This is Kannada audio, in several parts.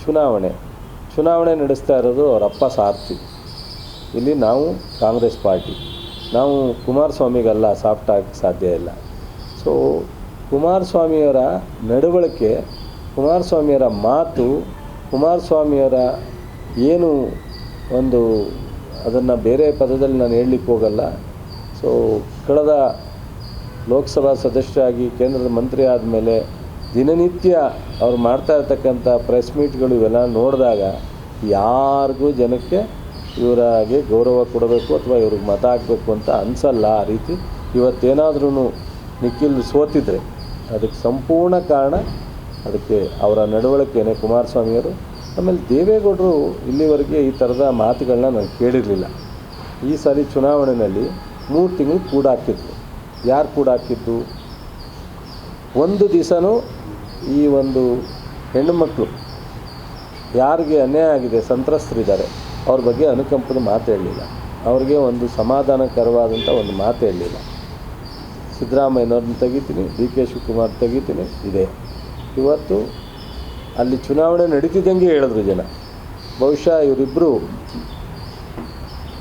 ಚುನಾವಣೆ ನಡೆಸ್ತಾ ಇರೋದು ಅವರಪ್ಪ ಸಾರಥಿ. ಇಲ್ಲಿ ನಾವು ಕಾಂಗ್ರೆಸ್ ಪಾರ್ಟಿ, ನಾವು ಕುಮಾರಸ್ವಾಮಿಗಲ್ಲ ಸಾಫ್ಟ್ ಆಗಕ್ಕೆ ಸಾಧ್ಯ ಇಲ್ಲ. ಸೊ ಕುಮಾರಸ್ವಾಮಿಯವರ ನಡವಳಿಕೆ, ಕುಮಾರಸ್ವಾಮಿಯವರ ಮಾತು, ಕುಮಾರಸ್ವಾಮಿಯವರ ಏನು ಒಂದು ಅದನ್ನು ಬೇರೆ ಪದದಲ್ಲಿ ನಾನು ಹೇಳಲಿಕ್ಕೆ ಹೋಗಲ್ಲ. ಸೊ ಕಳೆದ ಲೋಕಸಭಾ ಸದಸ್ಯರಾಗಿ ಕೇಂದ್ರದ ಮಂತ್ರಿ ಆದಮೇಲೆ ದಿನನಿತ್ಯ ಅವ್ರು ಮಾಡ್ತಾ ಇರ್ತಕ್ಕಂಥ ಪ್ರೆಸ್ ಮೀಟ್ಗಳು ಇವೆಲ್ಲ ನೋಡಿದಾಗ ಯಾರಿಗೂ ಜನಕ್ಕೆ ಇವರಾಗೆ ಗೌರವ ಕೊಡಬೇಕು ಅಥವಾ ಇವ್ರಿಗೆ ಮತ ಹಾಕಬೇಕು ಅಂತ ಅನಿಸಲ್ಲ. ಆ ರೀತಿ ಇವತ್ತೇನಾದ್ರೂ ನಿಖಿಲ್ ಸೋತಿದ್ರೆ ಅದಕ್ಕೆ ಸಂಪೂರ್ಣ ಕಾರಣ ಅದಕ್ಕೆ ಅವರ ನಡವಳಿಕೆನೇ ಕುಮಾರಸ್ವಾಮಿಯವರು. ಆಮೇಲೆ ದೇವೇಗೌಡರು ಇಲ್ಲಿವರೆಗೆ ಈ ಥರದ ಮಾತುಗಳನ್ನ ನಾನು ಕೇಳಿರಲಿಲ್ಲ. ಈ ಸಾರಿ ಚುನಾವಣೆಯಲ್ಲಿ 3 ತಿಂಗಳು ಕೂಡ ಹಾಕಿದ್ರು. ಯಾರು ಕೂಡ ಹಾಕಿದ್ದು? ಒಂದು ದಿವಸನೂ ಈ ಒಂದು ಹೆಣ್ಣುಮಕ್ಕಳು ಯಾರಿಗೆ ಅನ್ಯಾಯ ಆಗಿದೆ, ಸಂತ್ರಸ್ತರಿದ್ದಾರೆ, ಅವ್ರ ಬಗ್ಗೆ ಅನುಕಂಪದ ಮಾತು ಹೇಳಲಿಲ್ಲ. ಅವ್ರಿಗೆ ಒಂದು ಸಮಾಧಾನಕರವಾದಂಥ ಒಂದು ಮಾತು ಹೇಳಲಿಲ್ಲ. ಸಿದ್ದರಾಮಯ್ಯನವ್ರನ್ನ ತೆಗಿತೀನಿ, ಡಿ ಕೆ ಶಿವಕುಮಾರ್ ತೆಗಿತೀನಿ ಇದೆ. ಇವತ್ತು ಅಲ್ಲಿ ಚುನಾವಣೆ ನಡೀತಿದ್ದಂಗೆ ಹೇಳಿದ್ರು ಜನ. ಬಹುಶಃ ಇವರಿಬ್ಬರು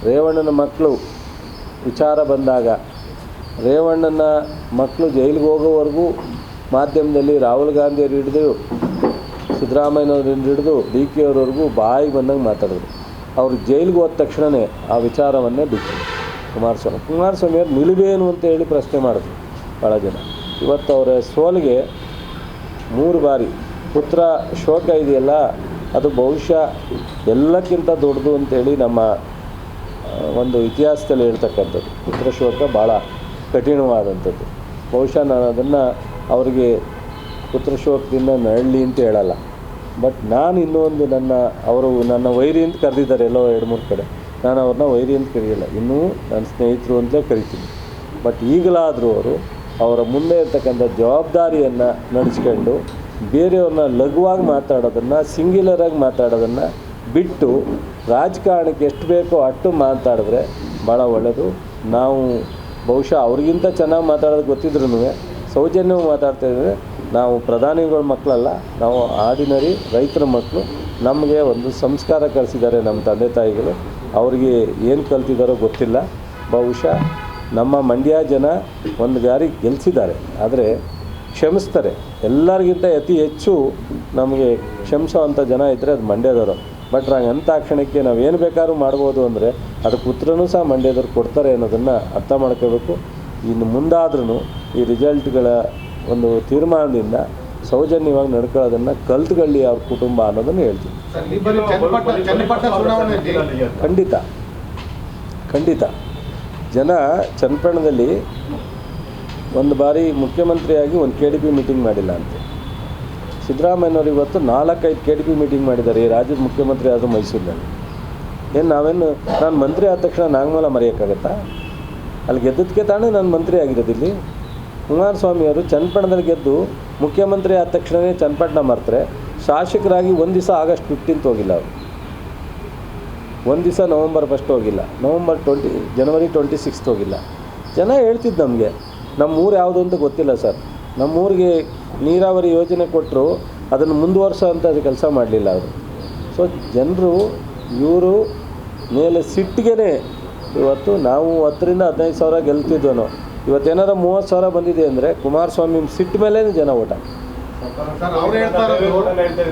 ರೇವಣ್ಣನ ಮಕ್ಕಳು ವಿಚಾರ ಬಂದಾಗ, ರೇವಣ್ಣನ ಮಕ್ಕಳು ಜೈಲಿಗೆ ಹೋಗೋವರೆಗೂ ಮಾಧ್ಯಮದಲ್ಲಿ ರಾಹುಲ್ ಗಾಂಧಿಯವರು ಹಿಡಿದು ಸಿದ್ದರಾಮಯ್ಯನವ್ರಿಂದ ಹಿಡಿದು ಡಿ ಕೆ ಅವರವರೆಗೂ ಬಾಯಿಗೆ ಬಂದಂಗೆ ಮಾತಾಡಿದ್ರು. ಅವರು ಜೈಲಿಗೆ ಹೋದ ತಕ್ಷಣವೇ ಆ ವಿಚಾರವನ್ನೇ ಬಿಟ್ಟರು ಕುಮಾರಸ್ವಾಮಿಯವ್ರು ನಿಲುವೇನು ಅಂತ ಹೇಳಿ ಪ್ರಶ್ನೆ ಮಾಡಿದ್ರು ಭಾಳ ಜನ. ಇವತ್ತು ಅವರ ಸೋಲಿಗೆ 3 ಬಾರಿ ಪುತ್ರ ಶೋಕ ಇದೆಯಲ್ಲ, ಅದು ಬಹುಶಃ ಎಲ್ಲಕ್ಕಿಂತ ದೊಡ್ಡದು ಅಂತೇಳಿ ನಮ್ಮ ಒಂದು ಇತಿಹಾಸದಲ್ಲಿ ಹೇಳ್ತಕ್ಕಂಥದ್ದು. ಪುತ್ರ ಶೋಕ ಭಾಳ ಕಠಿಣವಾದಂಥದ್ದು. ಬಹುಶಃ ನಾನು ಅದನ್ನು ಅವರಿಗೆ ಪುತ್ರ ಶೋಕದಿಂದ ನರಳಲಿ ಅಂತ ಹೇಳಲ್ಲ. ಬಟ್ ನಾನು ಇನ್ನೊಂದು ಅವರು ನನ್ನ ವೈರಿ ಅಂತ ಕರೆದಿದ್ದಾರೆ ಎಲ್ಲೋ 2-3 ಕಡೆ. ನಾನು ಅವ್ರನ್ನ ವೈರಿ ಅಂತ ಕರೆಯಲ್ಲ, ಇನ್ನೂ ನನ್ನ ಸ್ನೇಹಿತರು ಅಂತಲೇ ಕರಿತೀನಿ. ಬಟ್ ಈಗಲಾದರೂ ಅವರ ಮುಂದೆ ಇರ್ತಕ್ಕಂಥ ಜವಾಬ್ದಾರಿಯನ್ನು ನಡೆಸ್ಕೊಂಡು ಬೇರೆಯವ್ರನ್ನ ಲಘುವಾಗಿ ಮಾತಾಡೋದನ್ನು, ಸಿಂಗ್ಯುಲರಾಗಿ ಮಾತಾಡೋದನ್ನು ಬಿಟ್ಟು ರಾಜಕಾರಣಕ್ಕೆ ಎಷ್ಟು ಬೇಕೋ ಅಷ್ಟು ಮಾತಾಡಿದ್ರೆ ಭಾಳ ಒಳ್ಳೆಯದು. ನಾವು ಬಹುಶಃ ಅವ್ರಿಗಿಂತ ಚೆನ್ನಾಗಿ ಮಾತಾಡೋದು ಗೊತ್ತಿದ್ರೂ ಸೌಜನ್ಯವಾಗಿ ಮಾತಾಡ್ತಾಯಿದ್ರೆ ನಾವು ಪ್ರಧಾನಿಗಳ ಮಕ್ಕಳಲ್ಲ, ನಾವು ಆರ್ಡಿನರಿ ರೈತರ ಮಕ್ಕಳು. ನಮಗೆ ಒಂದು ಸಂಸ್ಕಾರ ಕಲಿಸಿದ್ದಾರೆ ನಮ್ಮ ತಂದೆ ತಾಯಿಗಳು. ಅವ್ರಿಗೆ ಏನು ಕಲ್ತಿದ್ದಾರೋ ಗೊತ್ತಿಲ್ಲ. ಬಹುಶಃ ನಮ್ಮ ಮಂಡ್ಯ ಜನ ಒಂದು ಗಾರಿ ಗೆಲ್ಲಿಸಿದ್ದಾರೆ, ಆದರೆ ಕ್ಷಮಿಸ್ತಾರೆ. ಎಲ್ಲರಿಗಿಂತ ಅತಿ ಹೆಚ್ಚು ನಮಗೆ ಕ್ಷಮಿಸೋವಂಥ ಜನ ಇದ್ದರೆ ಅದು ಮಂಡ್ಯದವರು. ಬಟ್ ಅಂಥ ಕ್ಷಣಕ್ಕೆ ನಾವು ಏನು ಬೇಕಾದ್ರೂ ಮಾಡ್ಬೋದು ಅಂದರೆ ಅದಕ್ಕೆ ಉತ್ತರನೂ ಸಹ ಮಂಡ್ಯದವ್ರು ಕೊಡ್ತಾರೆ ಅನ್ನೋದನ್ನು ಅರ್ಥ ಮಾಡ್ಕೋಬೇಕು. ಇನ್ನು ಮುಂದಾದ್ರೂ ಈ ರಿಸಲ್ಟ್ಗಳ ಒಂದು ತೀರ್ಮಾನದಿಂದ ಸೌಜನ್ಯವಾಗಿ ನಡ್ಕೊಳ್ಳೋದನ್ನು ಕಲ್ತ್ಕೊಳ್ಳಿ ಅವ್ರ ಕುಟುಂಬ ಅನ್ನೋದನ್ನು ಹೇಳ್ತೀನಿ. ಖಂಡಿತ ಜನ ಚನ್ನಪಟ್ಟಣದಲ್ಲಿ ಒಂದು ಬಾರಿ ಮುಖ್ಯಮಂತ್ರಿಯಾಗಿ ಒಂದು KDP ಮೀಟಿಂಗ್ ಮಾಡಿಲ್ಲ ಅಂತೆ. ಸಿದ್ದರಾಮಯ್ಯನವರು ಇವತ್ತು 4-5 KDP ಮೀಟಿಂಗ್ ಮಾಡಿದ್ದಾರೆ ಈ ರಾಜ್ಯದ ಮುಖ್ಯಮಂತ್ರಿ ಆದರೂ ಮೈಸೂರಿನಲ್ಲಿ. ನಾನು ಮಂತ್ರಿ ಆದ ತಕ್ಷಣ ನಾಗಮಲ ಮರೆಯೋಕ್ಕಾಗತ್ತಾ? ಅಲ್ಲಿ ಗೆದ್ದದಕ್ಕೆ ತಾನೇ ನಾನು ಮಂತ್ರಿ ಆಗಿರೋದಿಲ್ಲಿ. ಕುಮಾರಸ್ವಾಮಿಯವರು ಚನ್ನಪಟ್ಟಣದಲ್ಲಿ ಗೆದ್ದು ಮುಖ್ಯಮಂತ್ರಿ ಆದ ತಕ್ಷಣವೇ ಚನ್ನಪಟ್ಟಣ ಮರೆತರೆ, ಶಾಸಕರಾಗಿ ಒಂದು ದಿವಸ August 15 ಹೋಗಿಲ್ಲ ಅವರು, ಒಂದು ದಿವಸ November 1 ಹೋಗಿಲ್ಲ, January 26 ಹೋಗಿಲ್ಲ. ಜನ ಹೇಳ್ತಿದ್ದು ನಮಗೆ ನಮ್ಮೂರು ಯಾವುದು ಅಂತ ಗೊತ್ತಿಲ್ಲ ಸರ್, ನಮ್ಮೂರಿಗೆ ನೀರಾವರಿ ಯೋಜನೆ ಕೊಟ್ಟರು ಅದನ್ನು ಮುಂದುವರ್ಸೋ ಅಂತ ಅದು ಕೆಲಸ ಮಾಡಲಿಲ್ಲ ಅವರು. ಸೊ ಜನರು ಇವರು ಮೇಲೆ ಸಿಟ್ಟಿಗೆ ಇವತ್ತು ನಾವು 10ರಿಂದ 15 ಸಾವಿರ ಗೆಲ್ತಿದ್ವನೋ, ಇವತ್ತೇನಾರ 30 ಸಾವಿರ ಬಂದಿದೆ ಅಂದರೆ ಕುಮಾರಸ್ವಾಮಿ ಸಿಟ್ಟು ಮೇಲೆ ಜನ ಓಟ.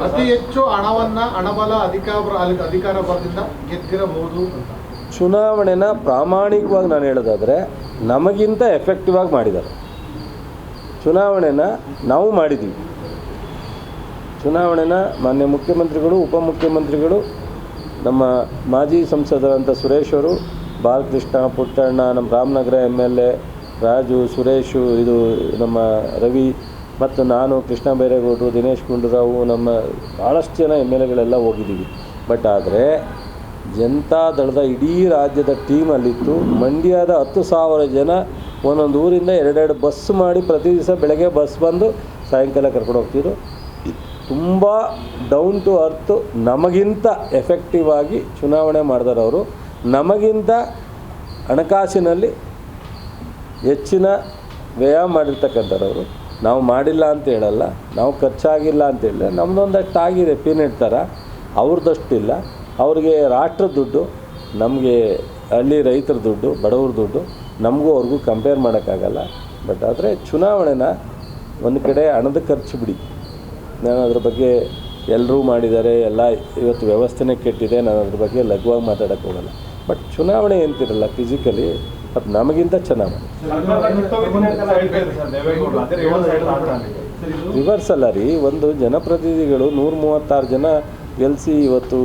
ಅತಿ ಹೆಚ್ಚು ಹಣಬಲ ಅಧಿಕಾರ ಬಲದಿಂದ ಗೆದ್ದಿರಬಹುದು. ಚುನಾವಣೆನ ಪ್ರಾಮಾಣಿಕವಾಗಿ ನಾನು ಹೇಳೋದಾದರೆ ನಮಗಿಂತ ಎಫೆಕ್ಟಿವ್ ಆಗಿ ಮಾಡಿದ್ದಾರೆ. ಚುನಾವಣೆನ ನಾವು ಮಾಡಿದ್ದೀವಿ. ಚುನಾವಣೆನ ಮಾನ್ಯ ಮುಖ್ಯಮಂತ್ರಿಗಳು, ಉಪಮುಖ್ಯಮಂತ್ರಿಗಳು, ನಮ್ಮ ಮಾಜಿ ಸಂಸದರಂಥ ಸುರೇಶ್ ಅವರು, ಬಾಲಕೃಷ್ಣ, ಪುಟ್ಟಣ್ಣ, ನಮ್ಮ ರಾಮನಗರ MLA ರಾಜು, ಸುರೇಶು, ಇದು ನಮ್ಮ ರವಿ ಮತ್ತು ನಾನು, ಕೃಷ್ಣ ಬೈರೇಗೌಡರು, ದಿನೇಶ್ ಗುಂಡೂರಾವ್, ನಮ್ಮ ಭಾಳಷ್ಟು ಜನ MLAಗಳೆಲ್ಲ ಹೋಗಿದ್ದೀವಿ. ಬಟ್ ಆದರೆ ಜನತಾ ದಳದ ಇಡೀ ರಾಜ್ಯದ ಟೀಮಲ್ಲಿತ್ತು. ಮಂಡ್ಯದ 10,000 ಜನ ಒಂದೊಂದು ಊರಿಂದ 2 ಬಸ್ ಮಾಡಿ ಪ್ರತಿ ದಿವಸ ಬೆಳಗ್ಗೆ ಬಸ್ ಬಂದು ಸಾಯಂಕಾಲ ಕರ್ಕೊಂಡು ಹೋಗ್ತಿದ್ರು. ತುಂಬ ಡೌನ್ ಟು ಅರ್ತ್ ನಮಗಿಂತ ಎಫೆಕ್ಟಿವ್ ಆಗಿ ಚುನಾವಣೆ ಮಾಡಿದಾರೆ ಅವರು. ನಮಗಿಂತ ಹಣಕಾಸಿನಲ್ಲಿ ಹೆಚ್ಚಿನ ವ್ಯಯ ಮಾಡಿರ್ತಕ್ಕಂಥವ್ರು. ನಾವು ಮಾಡಿಲ್ಲ ಅಂತ ಹೇಳಲ್ಲ, ನಾವು ಖರ್ಚಾಗಿಲ್ಲ ಅಂತ ಹೇಳಿದ್ರೆ ನಮ್ಮದೊಂದಷ್ಟು ಆಗಿದೆ ಪೀನೆಟ್ ಥರ. ಅವ್ರದ್ದಷ್ಟಿಲ್ಲ. ಅವ್ರಿಗೆ ರಾಷ್ಟ್ರದ ದುಡ್ಡು, ನಮಗೆ ಹಳ್ಳಿ ರೈತರ ದುಡ್ಡು, ಬಡವ್ರ ದುಡ್ಡು, ನಮಗೂ ಅವ್ರಿಗೂ ಕಂಪೇರ್ ಮಾಡೋಕ್ಕಾಗಲ್ಲ. ಬಟ್ ಆದರೆ ಚುನಾವಣೆನ ಒಂದು ಕಡೆ ಹಣದ ಖರ್ಚು ಬಿಡಿ, ನಾನು ಅದ್ರ ಬಗ್ಗೆ ಎಲ್ಲರೂ ಮಾಡಿದ್ದಾರೆ, ಎಲ್ಲ ಇವತ್ತು ವ್ಯವಸ್ಥೆನೇ ಕೆಟ್ಟಿದೆ, ನಾನು ಅದ್ರ ಬಗ್ಗೆ ಲಘುವಾಗಿ ಮಾತಾಡೋಕ್ಕೆ ಹೋಗಲ್ಲ. ಬಟ್ ಚುನಾವಣೆ ಅಂತಿರಲ್ಲ ಫಿಸಿಕಲಿ, ಅದು ನಮಗಿಂತ ಚೆನ್ನಾಗಿ ರಿವರ್ಸ್ ಅಲ್ಲ ರೀ. ಒಂದು ಜನಪ್ರತಿನಿಧಿಗಳು 136 ಜನ ಗೆಲ್ಲಿಸಿ ಇವತ್ತು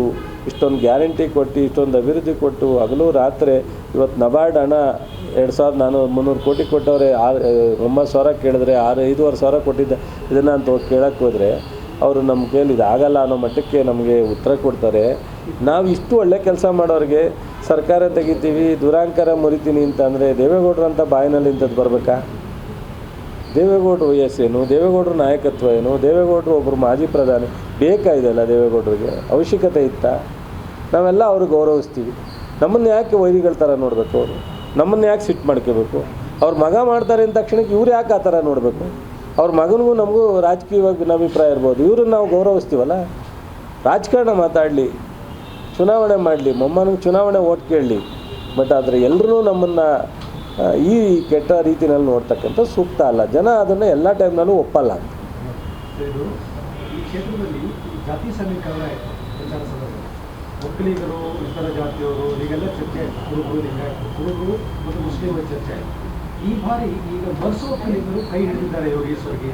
ಇಷ್ಟೊಂದು ಗ್ಯಾರಂಟಿ ಕೊಟ್ಟು, ಇಷ್ಟೊಂದು ಅಭಿವೃದ್ಧಿ ಕೊಟ್ಟು, ಹಗಲು ರಾತ್ರಿ ಇವತ್ತು ನಬಾರ್ಡ್ ಹಣ 2,400-300 ಕೋಟಿ ಕೊಟ್ಟವ್ರೆ. 9,000 ಕೇಳಿದ್ರೆ 5,500 ಕೊಟ್ಟಿದ್ದ ಇದನ್ನು ಅಂತ ಕೇಳಕ್ಕೆ ಹೋದರೆ ಅವರು ನಮ್ಮ ಕೈಲಿ ಇದಾಗಲ್ಲ ಅನ್ನೋ ಮಟ್ಟಕ್ಕೆ ನಮಗೆ ಉತ್ತರ ಕೊಡ್ತಾರೆ. ನಾವು ಇಷ್ಟು ಒಳ್ಳೆ ಕೆಲಸ ಮಾಡೋರಿಗೆ ಸರ್ಕಾರ ತೆಗಿತೀವಿ, ದುರಾಂಕಾರ ಮುರಿತೀನಿ ಅಂತ ಅಂದರೆ ದೇವೇಗೌಡರಂಥ ಬಾಯಿನಲ್ಲಿ ಇಂಥದ್ದು ಬರಬೇಕಾ? ದೇವೇಗೌಡರು ವಯಸ್ಸೇನು, ದೇವೇಗೌಡರ ನಾಯಕತ್ವ ಏನು, ದೇವೇಗೌಡರು ಒಬ್ಬರು ಮಾಜಿ ಪ್ರಧಾನಿ ಬೇಕಾಗಿದೆಯಲ್ಲ ದೇವೇಗೌಡರಿಗೆ? ಅವಶ್ಯಕತೆ ಇತ್ತಾ? ನಾವೆಲ್ಲ ಅವ್ರಿಗೆ ಗೌರವಿಸ್ತೀವಿ. ನಮ್ಮನ್ನು ಯಾಕೆ ವೈರಿಗಳ ಥರ ನೋಡಬೇಕು? ಅವರು ನಮ್ಮನ್ನು ಯಾಕೆ ಸಿಟ್ಟು ಮಾಡ್ಕೋಬೇಕು? ಅವ್ರ ಮಗ ಮಾಡ್ತಾರೆ ಅಂದ ತಕ್ಷಣಕ್ಕೆ ಇವ್ರು ಯಾಕೆ ಆ ಥರ ನೋಡಬೇಕು? ಅವ್ರ ಮಗನಿಗೂ ನಮಗೂ ರಾಜಕೀಯವಾಗಿ ಭಿನ್ನಾಭಿಪ್ರಾಯ ಇರ್ಬೋದು, ಇವ್ರನ್ನ ನಾವು ಗೌರವಿಸ್ತೀವಲ್ಲ. ರಾಜಕಾರಣ ಮಾತಾಡಲಿ, ಚುನಾವಣೆ ಮಾಡಲಿ, ಮೊಮ್ಮನಿಗೆ ಚುನಾವಣೆ ಓಟ್ ಕೇಳಲಿ. ಬಟ್ ಆದರೆ ಎಲ್ಲರೂ ನಮ್ಮನ್ನು ಈ ಕೆಟ್ಟ ರೀತಿಯಲ್ಲಿ ನೋಡ್ತಕ್ಕಂಥ ಸೂಕ್ತ ಅಲ್ಲ. ಜನ ಅದನ್ನು ಎಲ್ಲ ಟೈಮ್ನಲ್ಲೂ ಒಪ್ಪಲ್ಲ. ಈ ಕ್ಷೇತ್ರದಲ್ಲಿ ಜಾತಿ ಸಮೀಕರಣ ಪ್ರಚಾರ ಸಂದರ್ಭ ಒಕ್ಕಲಿಗರು, ಇತರ ಜಾತಿಯವರು ಹೀಗೆಲ್ಲ ಚರ್ಚೆ ಆಯಿತು. ಕುರುಬರು, ಲಿಂಗಾಯತರು, ಕುರುಬರು ಮತ್ತು ಮುಸ್ಲಿಮರ ಚರ್ಚೆ ಆಯಿತು. ಈ ಬಾರಿ ಈಗ ಬಸ್ ಒಕ್ಕಲಿಗರು ಕೈ ಹಿಡಿದಿದ್ದಾರೆ ಯೋಗೇಶ್ವರ್ಗೆ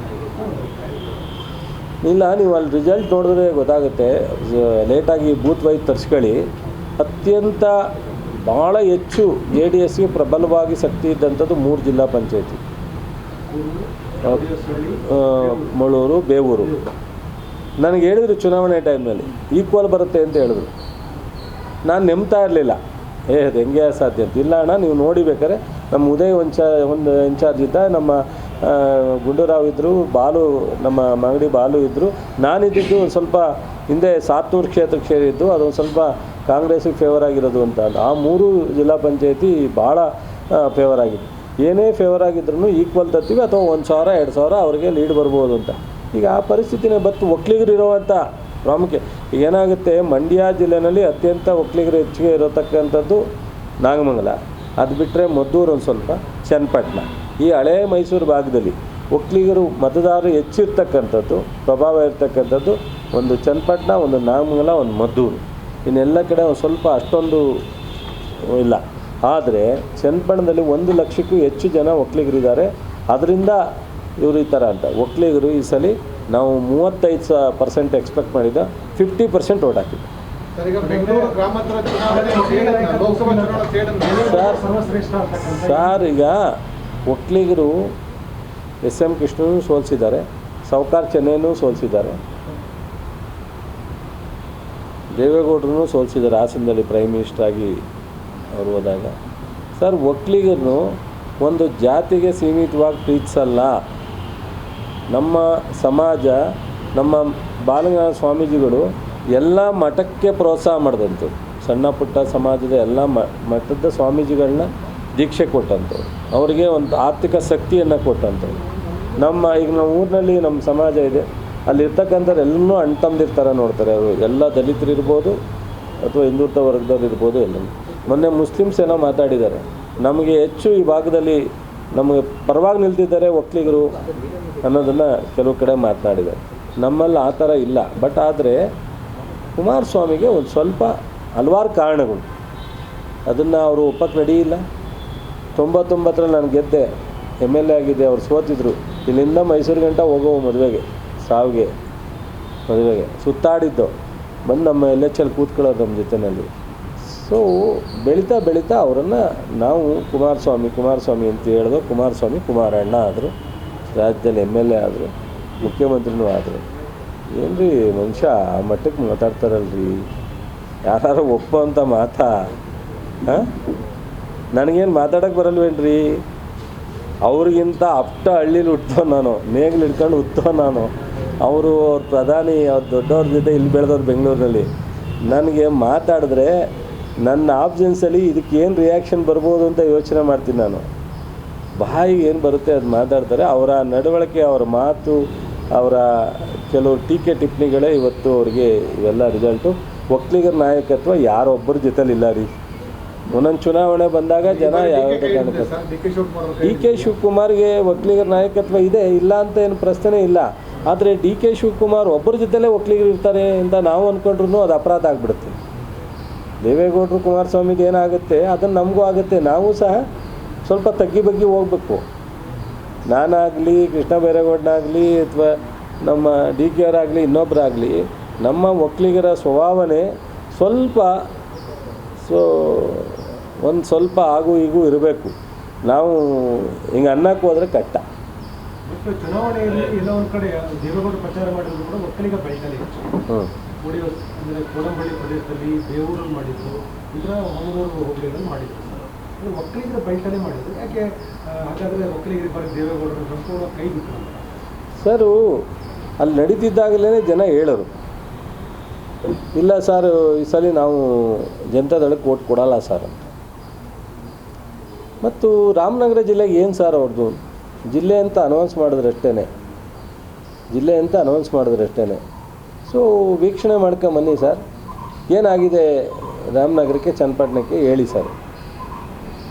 ಇಲ್ಲ, ನೀವು ಅಲ್ಲಿ ರಿಸಲ್ಟ್ ನೋಡಿದ್ರೆ ಗೊತ್ತಾಗುತ್ತೆ. ಲೇಟಾಗಿ ಬೂತ್ ವೈಸ್ ತರಿಸ್ಕೊಳ್ಳಿ. ಅತ್ಯಂತ ಭಾಳ ಹೆಚ್ಚು JDSಗೆ ಪ್ರಬಲವಾಗಿ ಶಕ್ತಿ ಇದ್ದಂಥದ್ದು 3 ಜಿಲ್ಲಾ ಪಂಚಾಯತಿ, ಮಳೂರು, ಬೇವೂರು. ನನಗೆ ಹೇಳಿದ್ರು ಚುನಾವಣೆ ಟೈಮ್ನಲ್ಲಿ ಈಕ್ವಲ್ ಬರುತ್ತೆ ಅಂತ ಹೇಳಿದ್ರು. ನಾನು ನೆಮ್ತಾ ಇರಲಿಲ್ಲ, ಅದು ಹೆಂಗೆ ಸಾಧ್ಯ ಅಂತ. ಇಲ್ಲ ಅಣ್ಣ, ನೀವು ನೋಡಿ ಬೇಕಾದ್ರೆ ನಮ್ಮ ಉದಯ್ ಒಂದು ಇನ್ಚಾರ್ಜ್ ಇದ್ದ, ನಮ್ಮ ಗುಂಡೂರಾವ್ ಇದ್ದರು, ಬಾಲು ನಮ್ಮ ಮಾಗಡಿ ಬಾಲು ಇದ್ದರು, ನಾನಿದ್ದಿದ್ದು ಒಂದು ಸ್ವಲ್ಪ ಹಿಂದೆ ಸಾತೂರು ಕ್ಷೇತ್ರಕ್ಕೆ ಸೇರಿದ್ದು, ಅದೊಂದು ಸ್ವಲ್ಪ ಕಾಂಗ್ರೆಸ್ಸಿಗೆ ಫೇವರ್ ಆಗಿರೋದು ಅಂತ. ಆ 3 ಜಿಲ್ಲಾ ಪಂಚಾಯತಿ ಭಾಳ ಫೇವರ್ ಆಗಿದೆ. ಏನೇ ಫೇವರ್ ಆಗಿದ್ರು ಈಕ್ವಲ್ ತರ್ತೀವಿ, ಅಥವಾ 1,000-2,000 ಅವ್ರಿಗೆ ಲೀಡ್ ಬರ್ಬೋದು ಅಂತ. ಈಗ ಆ ಪರಿಸ್ಥಿತಿನೇ ಬತ್ತು. ಒಕ್ಕಲಿಗರು ಇರೋವಂಥ ಪ್ರಾಮುಖ್ಯ ಏನಾಗುತ್ತೆ, ಮಂಡ್ಯ ಜಿಲ್ಲೆಯಲ್ಲಿ ಅತ್ಯಂತ ಒಕ್ಕಲಿಗರು ಹೆಚ್ಚಿಗೆ ಇರತಕ್ಕಂಥದ್ದು ನಾಗಮಂಗಲ. ಅದು ಬಿಟ್ಟರೆ ಮದ್ದೂರು, ಒಂದು ಸ್ವಲ್ಪ ಚನ್ನಪಟ್ಟಣ. ಈ ಹಳೇ ಮೈಸೂರು ಭಾಗದಲ್ಲಿ ಒಕ್ಕಲಿಗರು ಮತದಾರರು ಹೆಚ್ಚಿರ್ತಕ್ಕಂಥದ್ದು, ಪ್ರಭಾವ ಇರ್ತಕ್ಕಂಥದ್ದು ಒಂದು ಚನ್ನಪಟ್ಟಣ, ಒಂದು ನಾಗಮಂಗಲ, ಒಂದು ಮದ್ದೂರು. ಇನ್ನೆಲ್ಲ ಕಡೆ ಒಂದು ಸ್ವಲ್ಪ ಅಷ್ಟೊಂದು ಇಲ್ಲ. ಆದರೆ ಚನ್ನಪಟ್ಟಣದಲ್ಲಿ 1 ಲಕ್ಷಕ್ಕೂ ಹೆಚ್ಚು ಜನ ಒಕ್ಕಲಿಗರಿದ್ದಾರೆ. ಅದರಿಂದ ಇವರು ಈ ಥರ ಅಂತ ಒಕ್ಕಲಿಗರು ಈ ಸಲ ನಾವು 35% ಎಕ್ಸ್ಪೆಕ್ಟ್ ಮಾಡಿದ್ದ 50% ಓಟ್ ಹಾಕಿದ್ದೆ. ಸರ್, ಈಗ ಒಕ್ಕಲಿಗರು SM ಕೃಷ್ಣನೂ ಸೋಲಿಸಿದ್ದಾರೆ, ಸಾವ್ಕಾರ್ ಚೆನ್ನೈನೂ ಸೋಲಿಸಿದ್ದಾರೆ, ದೇವೇಗೌಡರನ್ನು ಸೋಲಿಸಿದ್ದಾರೆ ಹಾಸನದಲ್ಲಿ ಪ್ರೈಮ್ ಮಿನಿಸ್ಟರ್ ಆಗಿ ಅವರು ಹೋದಾಗ. ಸರ್, ಒಕ್ಕಲಿಗರನ್ನು ಒಂದು ಜಾತಿಗೆ ಸೀಮಿತವಾಗಿ ಪ್ರೀತಿಸಲ್ಲ. ನಮ್ಮ ಸಮಾಜ, ನಮ್ಮ ಬಾಲಗಂಗಾಧರ ಸ್ವಾಮೀಜಿಗಳು ಎಲ್ಲ ಮಠಕ್ಕೆ ಪ್ರೋತ್ಸಾಹ ಮಾಡಿದಂಥವ್ರು. ಸಣ್ಣ ಪುಟ್ಟ ಸಮಾಜದ ಎಲ್ಲ ಮಠದ ಸ್ವಾಮೀಜಿಗಳನ್ನ ದೀಕ್ಷೆ ಕೊಟ್ಟಂಥವ್ರು, ಅವರಿಗೆ ಒಂದು ಆರ್ಥಿಕ ಶಕ್ತಿಯನ್ನು ಕೊಟ್ಟಂಥವ್ರು. ಈಗ ನಮ್ಮ ಊರಿನಲ್ಲಿ ನಮ್ಮ ಸಮಾಜ ಇದೆ, ಅಲ್ಲಿರ್ತಕ್ಕಂಥವ್ರು ಎಲ್ಲನೂ ಅಣ್ತಂದಿರ್ತಾರೆ ನೋಡ್ತಾರೆ. ಅವರು ಎಲ್ಲ ದಲಿತರು ಇರ್ಬೋದು ಅಥವಾ ಹಿಂದುತ್ವ ವರ್ಗದವ್ರು ಇರ್ಬೋದು. ಎಲ್ಲನೂ ಮೊನ್ನೆ ಮುಸ್ಲಿಮ್ಸ್ ಏನೋ ಮಾತಾಡಿದ್ದಾರೆ, ನಮಗೆ ಹೆಚ್ಚು ಈ ಭಾಗದಲ್ಲಿ ನಮಗೆ ಪರವಾಗಿ ನಿಲ್ತಿದ್ದಾರೆ ಒಕ್ಕಲಿಗರು ಅನ್ನೋದನ್ನು ಕೆಲವು ಕಡೆ ಮಾತನಾಡಿದ್ದಾರೆ. ನಮ್ಮಲ್ಲಿ ಆ ಥರ ಇಲ್ಲ. ಬಟ್ ಆದರೆ ಕುಮಾರಸ್ವಾಮಿಗೆ ಒಂದು ಸ್ವಲ್ಪ ಹಲವಾರು ಕಾರಣಗಳು, ಅದನ್ನು ಅವರು ಒಪ್ಪಕ್ಕೆ ರೆಡಿ ಇಲ್ಲ. 99ರಲ್ಲಿ ನಾನು ಗೆದ್ದೆ, MLA ಆಗಿದೆ, ಅವ್ರು ಸೋತಿದ್ರು. ಇಲ್ಲಿಂದ ಮೈಸೂರು ಗಂಟ ಹೋಗೋ ಮದುವೆಗೆ ಸುತ್ತಾಡಿದ್ದು ಬಂದು ನಮ್ಮ LHL ಕೂತ್ಕೊಳ್ಳೋದು ನಮ್ಮ ಜೊತೆಯಲ್ಲಿ. ಸೊ ಬೆಳೀತಾ ಅವರನ್ನು ನಾವು ಕುಮಾರಸ್ವಾಮಿ ಅಂತ ಹೇಳಿದ್ರು. ಕುಮಾರಣ್ಣ ಆದರು, ರಾಜ್ಯದಲ್ಲಿ MLA ಆದರು, ಮುಖ್ಯಮಂತ್ರಿನೂ ಆದರು. ಏನು ರೀ ಮನುಷ್ಯ ಆ ಮಟ್ಟಕ್ಕೆ ಮಾತಾಡ್ತಾರಲ್ರಿ, ಯಾರು ಒಪ್ಪೋ ಅಂತ ಮಾತಾ? ನನಗೇನು ಮಾತಾಡೋಕ್ಕೆ ಬರಲ್ವೇನ್ರಿ? ಅವ್ರಿಗಿಂತ ಅಪ್ಟ ಹಳ್ಳೀಲಿ ಹುಟ್ಟೋ ನಾನು, ನೇಗ್ಲು ಹಿಡ್ಕೊಂಡು ಹುಟ್ಟೋ ನಾನು. ಅವರು ಅವ್ರ ಪ್ರಧಾನಿ, ಅವ್ರ ದೊಡ್ಡವ್ರ ಜೊತೆ ಇಲ್ಲಿ ಬೆಳೆದವ್ರು ಬೆಂಗಳೂರಿನಲ್ಲಿ. ನನಗೆ ಮಾತಾಡಿದ್ರೆ ನನ್ನ ಆಬ್ಸೆನ್ಸಲ್ಲಿ ಇದಕ್ಕೆ ಏನು ರಿಯಾಕ್ಷನ್ ಬರ್ಬೋದು ಅಂತ ಯೋಚನೆ ಮಾಡ್ತೀನಿ ನಾನು. ಬಾಯಿಗೆ ಏನು ಬರುತ್ತೆ ಅದು ಮಾತಾಡ್ತಾರೆ. ಅವರ ನಡವಳಿಕೆ, ಅವರ ಮಾತು, ಅವರ ಕೆಲವು ಟೀಕೆ ಟಿಪ್ಪಣಿಗಳೇ ಇವತ್ತು ಅವರಿಗೆ ಇವೆಲ್ಲ ರಿಸಲ್ಟು. ಒಕ್ಕಲಿಗರ ನಾಯಕತ್ವ ಯಾರೊಬ್ಬರ ಜೊತೆಲಿಲ್ಲ ರೀ. ಒಂದೊಂದು ಚುನಾವಣೆ ಬಂದಾಗ ಜನ ಯಾವ್ದು ಕಾಣುತ್ತೆ. ಡಿ ಕೆ ಶಿವಕುಮಾರ್ಗೆ ಒಕ್ಕಲಿಗರ ನಾಯಕತ್ವ ಇದೆ, ಇಲ್ಲ ಅಂತ ಏನು ಪ್ರಶ್ನೆ ಇಲ್ಲ. ಆದರೆ ಡಿ ಕೆ ಶಿವಕುಮಾರ್ ಒಬ್ಬರ ಜೊತೆಲೇ ಒಕ್ಕಲಿಗರು ಇರ್ತಾರೆ ಅಂತ ನಾವು ಅಂದ್ಕೊಂಡ್ರು ಅದು ಅಪರಾಧ ಆಗಿಬಿಡುತ್ತೆ. ದೇವೇಗೌಡರು ಕುಮಾರಸ್ವಾಮಿದು ಏನಾಗುತ್ತೆ ಅದನ್ನು ನಮಗೂ ಆಗುತ್ತೆ. ನಾವು ಸಹ ಸ್ವಲ್ಪ ತಗ್ಗಿ ಬಗ್ಗಿ ಹೋಗ್ಬೇಕು. ನಾನಾಗಲಿ, ಕೃಷ್ಣ ಬೈರೇಗೌಡನಾಗಲಿ, ಅಥವಾ ನಮ್ಮ ಡಿ ಕೆ ಅವರಾಗಲಿ, ಇನ್ನೊಬ್ಬರಾಗಲಿ, ನಮ್ಮ ಒಕ್ಕಲಿಗರ ಸ್ವಭಾವನೆ ಸ್ವಲ್ಪ ಒಂದು ಸ್ವಲ್ಪ ಆಗು ಈಗೂ ಇರಬೇಕು. ನಾವು ಹಿಂಗೆ ಅನ್ನಕ್ಕೆ ಹೋದರೆ ಕಷ್ಟ. ಮತ್ತು ಚುನಾವಣೆಯಲ್ಲಿ ಎಲ್ಲ ಒಂದು ಕಡೆ ದೇವೇಗೌಡರು ಪ್ರಚಾರ ಮಾಡಿದ್ರು ಕೂಡ ಒಕ್ಕಲಿಗ ಬೆಳ್ತಲ್ಲಿ ಹೆಚ್ಚು ಅಂದರೆ ಕೋಡಂಬಳ್ಳಿ ಪ್ರದೇಶದಲ್ಲಿ ಬೇವೂರಲ್ಲಿ ಮಾಡಿದ್ರು, ಇದರ ಹೊಂಗೂರು ಹೋಬಳಿಗಳಲ್ಲಿ ಮಾಡಿದ್ರು. ಒಕ್ಕಲಿಗರ ಬೆಳ್ತಲ್ಲೇ ಮಾಡಿದ್ರು. ಯಾಕೆ ಹಾಗಾದರೆ ಒಕ್ಕಲಿಗರಿಗೆ ಬರೀ ದೇವೇಗೌಡರು ಸಂಪೂರ್ಣ ಕೈ ಬಿಟ್ಟರು? ಸರು ಅಲ್ಲಿ ನಡೀತಿದ್ದಾಗಲೇ ಜನ ಹೇಳೋರು, ಇಲ್ಲ ಸರ್ ಈ ಸಲ ನಾವು ಜನತಾದಳಕ್ಕೆ ಓಟ್ ಕೊಡಲ್ಲ ಸರ್ ಅಂತ. ಮತ್ತು ರಾಮನಗರ ಜಿಲ್ಲೆಗೆ ಏನು ಸರ್ ಅವ್ರದ್ದು ಜಿಲ್ಲೆ ಅಂತ ಅನೌನ್ಸ್ ಮಾಡಿದ್ರಷ್ಟೇ. ಸೊ ವೀಕ್ಷಣೆ ಮಾಡ್ಕೊಂಬನ್ನಿ ಸರ್, ಏನಾಗಿದೆ ರಾಮನಗರಕ್ಕೆ, ಚನ್ನಪಟ್ಟಣಕ್ಕೆ ಹೇಳಿ ಸರ್.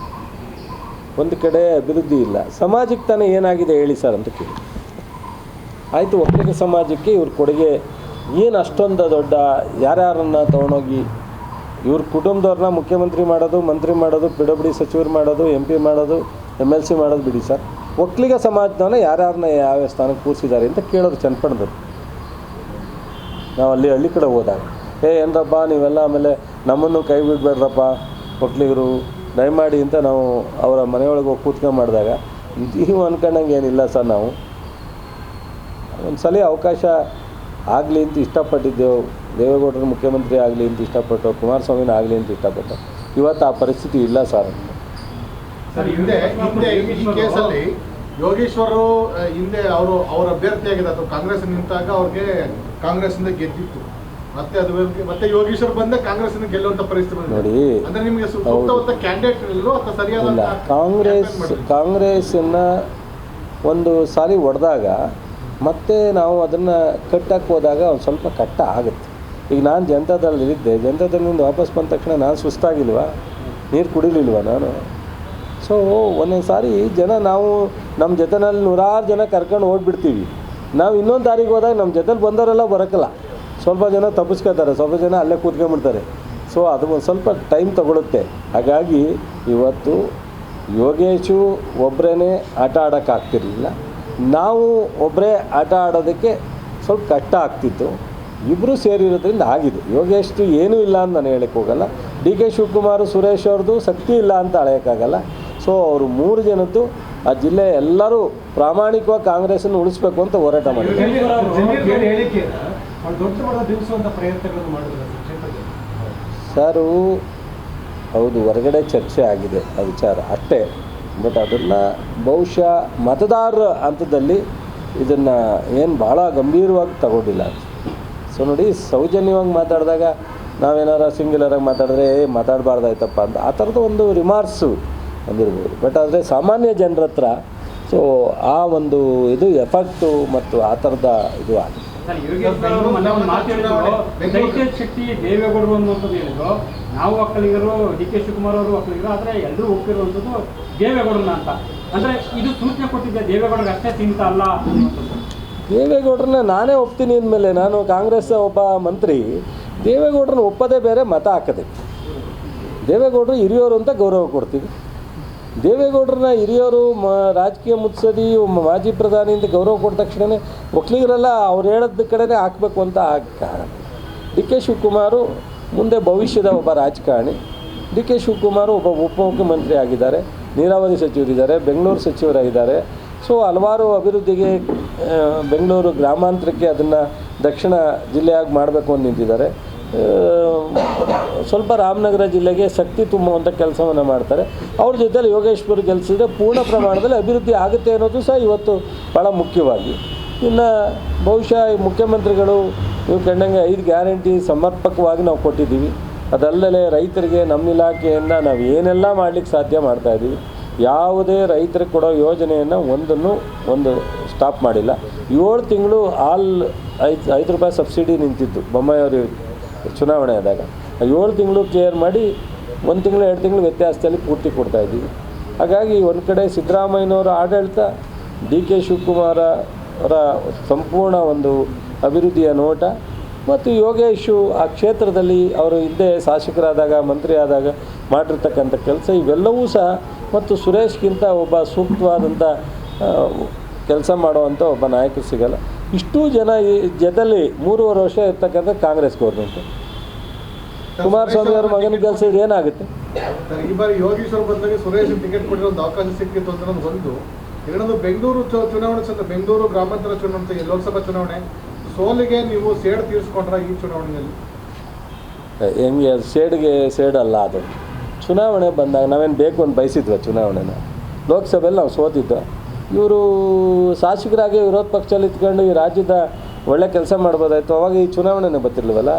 ಒಂದು ಕಡೆ ಅಭಿವೃದ್ಧಿ ಇಲ್ಲ, ಸಮಾಜಕ್ಕೆ ತಾನೇ ಏನಾಗಿದೆ ಹೇಳಿ ಸರ್ ಅಂತ ಕೇಳಿ. ಆಯಿತು, ಒಕ್ಕಲಿಗ ಸಮಾಜಕ್ಕೆ ಇವ್ರ ಕೊಡುಗೆ ಏನು ಅಷ್ಟೊಂದು ದೊಡ್ಡ, ಯಾರ್ಯಾರನ್ನು ತೊಗೊಂಡೋಗಿ ಇವ್ರ ಕುಟುಂಬದವ್ರನ್ನ ಮುಖ್ಯಮಂತ್ರಿ ಮಾಡೋದು, ಮಂತ್ರಿ ಮಾಡೋದು, PWD ಸಚಿವರು ಮಾಡೋದು, MP ಮಾಡೋದು, MLC ಮಾಡೋದು ಬಿಡಿ ಸರ್. ಒಕ್ಕಲಿಗ ಸಮಾಜದವನ್ನ ಯಾರ್ಯಾರನ್ನ ಯಾವ ಸ್ಥಾನಕ್ಕೆ ಕೂರಿಸಿದ್ದಾರೆ ಅಂತ ಕೇಳೋರು ಚನ್ನಪಟ್ಟಣದವ್ರು. ನಾವು ಅಲ್ಲಿ ಹಳ್ಳಿ ಕಡೆ ಹೋದಾಗ ಏನರಪ್ಪ ನೀವೆಲ್ಲ ಆಮೇಲೆ ನಮ್ಮನ್ನು ಕೈ ಬಿಡಬೇಡ್ರಪ್ಪ ಒಕ್ಕಲಿಗರು ದಯಮಾಡಿ ಅಂತ ನಾವು ಅವರ ಮನೆಯೊಳಗೆ ಹೋಗಿ ಕೂತ್ಕೊಂಡು ಮಾಡಿದಾಗ ನೀವು ಅಂದ್ಕೊಂಡಂಗೆ ಏನಿಲ್ಲ ಸರ್, ನಾವು ಒಂದು ಸಲ ಅವಕಾಶ ಆಗಲಿ ಅಂತ ಇಷ್ಟಪಟ್ಟಿದ್ದೆವು. ದೇವೇಗೌಡರು ಮುಖ್ಯಮಂತ್ರಿ ಆಗಲಿ ಅಂತ ಇಷ್ಟಪಟ್ಟು, ಕುಮಾರಸ್ವಾಮಿನ ಆಗಲಿ ಅಂತ ಇಷ್ಟಪಟ್ಟು. ಇವತ್ತು ಆ ಪರಿಸ್ಥಿತಿ ಇಲ್ಲ ಸರ್. ಹಿಂದೆ ಈ ಕೇಸಲ್ಲಿ ಯೋಗೇಶ್ವರು ಹಿಂದೆ ಅವರ ಅಭ್ಯರ್ಥಿಯಾಗಿದೆ, ಅಥವಾ ಕಾಂಗ್ರೆಸ್ ನಿಂತಾಗ ಅವ್ರಿಗೆ ಕಾಂಗ್ರೆಸ್ನಿಂದ ಗೆದ್ದಿತ್ತು. ಮತ್ತೆ ಯೋಗೇಶ್ವರ್ ಬಂದ ಕಾಂಗ್ರೆಸ್ನಿಂದ ಗೆಲ್ಲುವಂತ ಪರಿಸ್ಥಿತಿ ನೋಡಿ. ಅಂದ್ರೆ ನಿಮಗೆ ಸೂಕ್ತವಾದ ಕ್ಯಾಂಡಿಡೇಟ್ ಇಲ್ಲೋ ಅಥವಾ ಸರಿಯಾದ ಕಾಂಗ್ರೆಸ್ಸನ್ನು ಒಂದು ಸಾರಿ ಹೊಡೆದಾಗ ಮತ್ತೆ ನಾವು ಅದನ್ನು ಕಟ್ಟಕ್ಕೆ ಹೋದಾಗ ಒಂದು ಸ್ವಲ್ಪ ಕಷ್ಟ ಆಗುತ್ತೆ. ಈಗ ನಾನು ಜನತಾದಳದಲ್ಲಿದ್ದೆ, ಜನತಾದಳದಿಂದ ವಾಪಸ್ ಬಂದ ತಕ್ಷಣ ನಾನು ಸುಸ್ತಾಗಿಲ್ವಾ, ನೀರು ಕುಡಿಲಿಲ್ವ ನಾನು? ಸೊ ಒಂದೊಂದು ಸಾರಿ ಜನ ನಾವು ನಮ್ಮ ಜೊತೆನಲ್ಲಿ 100 ಜನ ಕರ್ಕೊಂಡು ಓಡ್ಬಿಡ್ತೀವಿ. ನಾವು ಇನ್ನೊಂದು ದಾರಿಗೆ ಹೋದಾಗ ನಮ್ಮ ಜೊತೆಲಿ ಬಂದವರೆಲ್ಲ ಬರೋಕ್ಕಲ್ಲ, ಸ್ವಲ್ಪ ಜನ ತಪ್ಪಿಸ್ಕೊತಾರೆ, ಸ್ವಲ್ಪ ಜನ ಅಲ್ಲೇ ಕೂತ್ಕೊಂಡ್ಬಿಡ್ತಾರೆ. ಸೊ ಅದು ಒಂದು ಸ್ವಲ್ಪ ಟೈಮ್ ತಗೊಳುತ್ತೆ. ಹಾಗಾಗಿ ಇವತ್ತು ಯೋಗೇಶು ಒಬ್ಬರೇ ಆಟ ಆಡೋಕ್ಕಾಗ್ತಿರ್ಲಿಲ್ಲ, ನಾವು ಒಬ್ಬರೇ ಆಟ ಆಡೋದಕ್ಕೆ ಸ್ವಲ್ಪ ಕಷ್ಟ ಆಗ್ತಿತ್ತು. ಇಬ್ಬರು ಸೇರಿರೋದ್ರಿಂದ ಆಗಿದೆ. ಯೋಗೇಶ್ದು ಏನೂ ಇಲ್ಲ ಅಂತ ನಾನು ಹೇಳಕ್ಕೆ ಹೋಗಲ್ಲ. ಡಿ ಕೆ ಶಿವಕುಮಾರ್, ಸುರೇಶ್ ಅವ್ರದ್ದು ಶಕ್ತಿ ಇಲ್ಲ ಅಂತ ಅಳೆಯೋಕ್ಕಾಗಲ್ಲ. ಸೊ ಅವರು 3 ಜನದ್ದು ಆ ಜಿಲ್ಲೆ ಎಲ್ಲರೂ ಪ್ರಾಮಾಣಿಕವಾಗಿ ಕಾಂಗ್ರೆಸ್ಸನ್ನು ಉಳಿಸ್ಬೇಕು ಅಂತ ಹೋರಾಟ ಮಾಡಿದ್ದಾರೆ. ಸರು ಹೌದು, ಹೊರಗಡೆ ಚರ್ಚೆ ಆಗಿದೆ ಆ ವಿಚಾರ ಅಷ್ಟೇ. ಬಟ್ ಅದನ್ನು ಬಹುಶಃ ಮತದಾರರ ಹಂತದಲ್ಲಿ ಇದನ್ನು ಏನು ಭಾಳ ಗಂಭೀರವಾಗಿ ತಗೊಂಡಿಲ್ಲ. ಸೊ ನೋಡಿ, ಸೌಜನ್ಯವಾಗಿ ಮಾತಾಡಿದಾಗ ನಾವೇನಾರ ಸಿಂಗ್ಯುಲರಾಗಿ ಮಾತಾಡಿದ್ರೆ ಮಾತಾಡಬಾರ್ದಾಯ್ತಪ್ಪ ಅಂತ ಆ ಥರದ ಒಂದು ರಿಮಾರ್ಕ್ಸು ಬಂದಿರ್ಬೋದು. ಬಟ್ ಆದರೆ ಸಾಮಾನ್ಯ ಜನರ ಹತ್ರ ಸೊ ಆ ಒಂದು ಇದು ಎಫೆಕ್ಟು ಮತ್ತು ಆ ಥರದ ಇದು ಆಗಿದೆ. ಶಕ್ತಿ ದೇವೇಗೌಡರು ಅನ್ನುವಂಥದ್ದು ಹೇಳಿದ್ರು, ನಾವು ಒಕ್ಕಲಿಗರು, ಡಿ ಕೆ ಶಿವಕುಮಾರ್ ಅವರು ಒಕ್ಕಲಿಗರು, ಆದರೆ ಎಲ್ಲರೂ ಒಪ್ಪಿರುವಂಥದ್ದು ದೇವೇಗೌಡರನ್ನ ಅಂತ. ಅಂದರೆ ಇದು ಸೂಚನೆ ಕೊಟ್ಟಿದ್ದೆ ದೇವೇಗೌಡರಿಗೆ ಅಷ್ಟೇ ಸೀಮಿತ ಅಲ್ಲ ಅನ್ನುವಂಥದ್ದು. ದೇವೇಗೌಡರನ್ನ ನಾನೇ ಒಪ್ತೀನಿ ಅಂದಮೇಲೆ ನಾನು ಕಾಂಗ್ರೆಸ್ ಒಬ್ಬ ಮಂತ್ರಿ ದೇವೇಗೌಡರನ್ನ ಒಪ್ಪದೇ ಬೇರೆ, ಮತ ಹಾಕದೆ. ದೇವೇಗೌಡರು ಹಿರಿಯೋರು ಅಂತ ಗೌರವ ಕೊಡ್ತೀವಿ. ದೇವೇಗೌಡರನ್ನ ಹಿರಿಯೋರು, ರಾಜಕೀಯ ಮುತ್ಸದಿ, ಮಾಜಿ ಪ್ರಧಾನಿ ಅಂತ ಗೌರವ ಕೊಟ್ಟ ತಕ್ಷಣವೇ ಒಕ್ಕಲಿಗರೆಲ್ಲ ಅವ್ರು ಹೇಳೋದ ಕಡೆನೇ ಹಾಕಬೇಕು ಅಂತ ಡಿ ಕೆ ಶಿವಕುಮಾರು ಮುಂದೆ ಭವಿಷ್ಯದ ಒಬ್ಬ ರಾಜಕಾರಣಿ. ಡಿ ಕೆ ಶಿವಕುಮಾರು ಒಬ್ಬ ಉಪಮುಖ್ಯಮಂತ್ರಿ ಆಗಿದ್ದಾರೆ, ನೀರಾವರಿ ಸಚಿವರಿದ್ದಾರೆ, ಬೆಂಗಳೂರು ಸಚಿವರಾಗಿದ್ದಾರೆ. ಸೊ ಹಲವಾರು ಅಭಿವೃದ್ಧಿಗೆ ಬೆಂಗಳೂರು ಗ್ರಾಮಾಂತರಕ್ಕೆ ಅದನ್ನು ದಕ್ಷಿಣ ಜಿಲ್ಲೆಯಾಗಿ ಮಾಡಬೇಕು ಅಂತ ನಿಂತಿದ್ದಾರೆ. ಸ್ವಲ್ಪ ರಾಮನಗರ ಜಿಲ್ಲೆಗೆ ಶಕ್ತಿ ತುಂಬುವಂಥ ಕೆಲಸವನ್ನು ಮಾಡ್ತಾರೆ. ಅವ್ರ ಜೊತೆಲಿ ಯೋಗೇಶ್ವರ್ ಗೆಲ್ಲಿಸಿದ್ರೆ ಪೂರ್ಣ ಪ್ರಮಾಣದಲ್ಲಿ ಅಭಿವೃದ್ಧಿ ಆಗುತ್ತೆ ಅನ್ನೋದು ಸಹ ಇವತ್ತು ಭಾಳ ಮುಖ್ಯವಾಗಿ. ಇನ್ನು ಬಹುಶಃ ಮುಖ್ಯಮಂತ್ರಿಗಳು ನೀವು ಕಂಡಂಗೆ 5 ಗ್ಯಾರಂಟಿ ಸಮರ್ಪಕವಾಗಿ ನಾವು ಕೊಟ್ಟಿದ್ದೀವಿ. ಅದಲ್ಲದೆ ರೈತರಿಗೆ ನಮ್ಮ ಇಲಾಖೆಯಿಂದ ನಾವು ಏನೆಲ್ಲ ಮಾಡಲಿಕ್ಕೆ ಸಾಧ್ಯ ಮಾಡ್ತಾಯಿದ್ದೀವಿ. ಯಾವುದೇ ರೈತರಿಗೆ ಕೊಡೋ ಯೋಜನೆಯನ್ನು ಒಂದು ಸ್ಟಾಪ್ ಮಾಡಿಲ್ಲ. 7 ತಿಂಗಳು 5 ರೂಪಾಯಿ ಸಬ್ಸಿಡಿ ನಿಂತಿದ್ದು ಬೊಮ್ಮಾಯಿಯವರು. ಚುನಾವಣೆ ಆದಾಗ 7 ತಿಂಗಳು ಕ್ಲಿಯರ್ ಮಾಡಿ 1 ತಿಂಗಳು 2 ತಿಂಗಳು ವ್ಯತ್ಯಾಸದಲ್ಲಿ ಪೂರ್ತಿ ಕೊಡ್ತಾಯಿದ್ದೀವಿ. ಹಾಗಾಗಿ ಒಂದು ಕಡೆ ಸಿದ್ದರಾಮಯ್ಯನವರ ಆಡಳಿತ, ಡಿ ಕೆ ಶಿವಕುಮಾರ ಅವರ ಸಂಪೂರ್ಣ ಒಂದು ಅಭಿವೃದ್ಧಿಯ ನೋಟ ಮತ್ತು ಯೋಗೇಶು ಆ ಕ್ಷೇತ್ರದಲ್ಲಿ ಅವರು ಹಿಂದೆ ಶಾಸಕರಾದಾಗ ಮಂತ್ರಿ ಆದಾಗ ಮಾಡಿರ್ತಕ್ಕಂಥ ಕೆಲಸ ಇವೆಲ್ಲವೂ ಸಹ, ಮತ್ತು ಸುರೇಶ್ಗಿಂತ ಒಬ್ಬ ಸೂಕ್ತವಾದಂಥ ಕೆಲಸ ಮಾಡುವಂಥ ಒಬ್ಬ ನಾಯಕರು ಸಿಗಲ್ಲ. ಇಷ್ಟೂ ಜನ ಈ ಜೊತೆಲಿ 3.5 ವರ್ಷ ಇರ್ತಕ್ಕಂಥ ಕಾಂಗ್ರೆಸ್ ಗೌರ್ಮೆಂಟು. ಕುಮಾರಸ್ವಾಮಿ ಅವ್ರ ಮಗನ ಕೆಲಸ ಏನಾಗುತ್ತೆ ಸರ್? ಈ ಬಾರಿ ಯೋಗೀಶ್ವರ್ ಬದಲಾಗಿ ಸುರೇಶ್ ಟಿಕೆಟ್ ಕೊಟ್ಟಿರೋ ಒಂದು ಅವಕಾಶ ಸಿಕ್ಕಿತ್ತು ಅಂತ ಒಂದು. ಎರಡನೇದು ಬೆಂಗಳೂರು ಚುನಾವಣೆ, ಬೆಂಗಳೂರು ಗ್ರಾಮಾಂತರ ಚುನಾವಣೆ, ಲೋಕಸಭಾ ಚುನಾವಣೆ ಸೋಲಿಗೆ ನೀವು ಸೇಡು ತೀರಿಸ್ಕೊಂಡ್ರ ಈ ಚುನಾವಣೆಯಲ್ಲಿ? ಹೆಂಗೆ ಸೇಡಲ್ಲ ಅದು. ಚುನಾವಣೆ ಬಂದಾಗ ನಾವೇನು ಬೇಕು ಅಂತ ಬಯಸಿದ್ವಿ ಚುನಾವಣೆನ. ಲೋಕಸಭೆಯಲ್ಲಿ ನಾವು ಸೋತಿದ್ದು. ಇವರು ಶಾಸಕರಾಗಿ ವಿರೋಧ ಪಕ್ಷದಲ್ಲಿ ಇದ್ಕೊಂಡು ಈ ರಾಜ್ಯದ ಒಳ್ಳೆ ಕೆಲಸ ಮಾಡ್ಬೋದಾಯಿತು. ಅವಾಗ ಈ ಚುನಾವಣೆನೇ ಬರ್ತಿರ್ಲಿಲ್ವಲ್ಲ.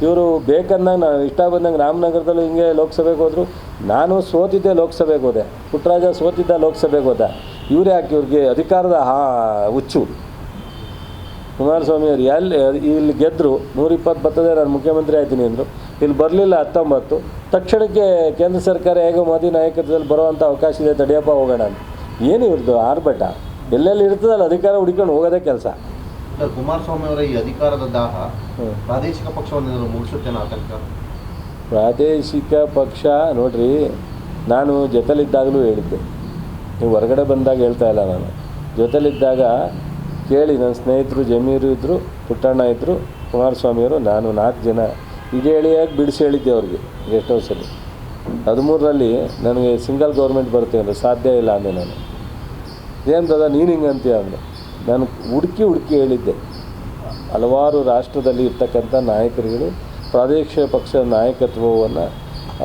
ಇವರು ಬೇಕಂದಾಗ ನಾನು ಇಷ್ಟ ಬಂದಂಗೆ ರಾಮನಗರದಲ್ಲೂ ಹಿಂಗೆ ಲೋಕಸಭೆಗೆ ಹೋದರು. ನಾನು ಸೋತಿದ್ದೆ ಲೋಕಸಭೆಗೆ ಹೋದೆ, ಪುಟ್ಟರಾಜ ಸೋತಿದ್ದ ಲೋಕಸಭೆಗೆ ಹೋದ. ಇವರೇ ಯಾಕೆ ಇವ್ರಿಗೆ ಅಧಿಕಾರದ ಹುಚ್ಚು. ಕುಮಾರಸ್ವಾಮಿ ಅವರು ಇಲ್ಲಿ ಗೆದ್ದರು, 120 ಬರ್ತದೆ, ನಾನು ಮುಖ್ಯಮಂತ್ರಿ ಆಯ್ತೀನಿ ಅಂದರು. ಇಲ್ಲಿ ಬರಲಿಲ್ಲ 19. ತಕ್ಷಣಕ್ಕೆ ಕೇಂದ್ರ ಸರ್ಕಾರ ಹೇಗೋ ಮೋದಿ ನಾಯಕತ್ವದಲ್ಲಿ ಬರುವಂಥ ಅವಕಾಶ ಇದೆ, ತಡಿಯಪ್ಪ ಹೋಗೋಣ ಅಂತ. ಏನು ಇವ್ರದ್ದು ಆರ್ಭಟ? ಎಲ್ಲೆಲ್ಲಿ ಇರ್ತದಲ್ಲ ಅಧಿಕಾರ ಹುಡ್ಕೊಂಡು ಹೋಗೋದೇ ಕೆಲಸ. ಕುಮಾರಸ್ವಾಮಿ ಅವರ ಈ ಅಧಿಕಾರದ ದಾಹ ಪ್ರಾದೇಶಿಕ ಪಕ್ಷವನ್ನು ಮುಗಿಸುತ್ತೇನೆ ಆತಂಕ. ಪ್ರಾದೇಶಿಕ ಪಕ್ಷ ನೋಡ್ರಿ, ನಾನು ಜೊತೆಲಿದ್ದಾಗಲೂ ಹೇಳಿದ್ದೆ, ನೀವು ಹೊರಗಡೆ ಬಂದಾಗ ಹೇಳ್ತಾ ಇಲ್ಲ. ನಾನು ಜೊತೆಲಿದ್ದಾಗ ಕೇಳಿ, ನನ್ನ ಸ್ನೇಹಿತರು ಜಮೀರು ಇದ್ದರು, ಪುಟ್ಟಣ್ಣ ಇದ್ದರು, ಕುಮಾರಸ್ವಾಮಿಯವರು, ನಾನು 4 ಜನ ಇದೇ ಹೇಳಿಯಾಗಿ ಬಿಡಿಸಿ ಹೇಳಿದ್ದೆ ಅವ್ರಿಗೆ ಗೆಸ್ಟ್ ಹೌಸಲ್ಲಿ. 13ರಲ್ಲಿ ನನಗೆ ಸಿಂಗಲ್ ಗೌರ್ಮೆಂಟ್ ಬರುತ್ತೆ ಅಂದರೆ ಸಾಧ್ಯ ಇಲ್ಲ ಅಂದೆ. ನಾನು ಏನು ಬ್ರದಾ ನೀನು ಹಿಂಗೆ ಅಂತೀಯ ಅಂದೆ. ನಾನು ಹುಡುಕಿ ಹೇಳಿದ್ದೆ. ಹಲವಾರು ರಾಷ್ಟ್ರದಲ್ಲಿ ಇರ್ತಕ್ಕಂಥ ನಾಯಕರುಗಳು ಪ್ರಾದೇಶಿಕ ಪಕ್ಷದ ನಾಯಕತ್ವವನ್ನು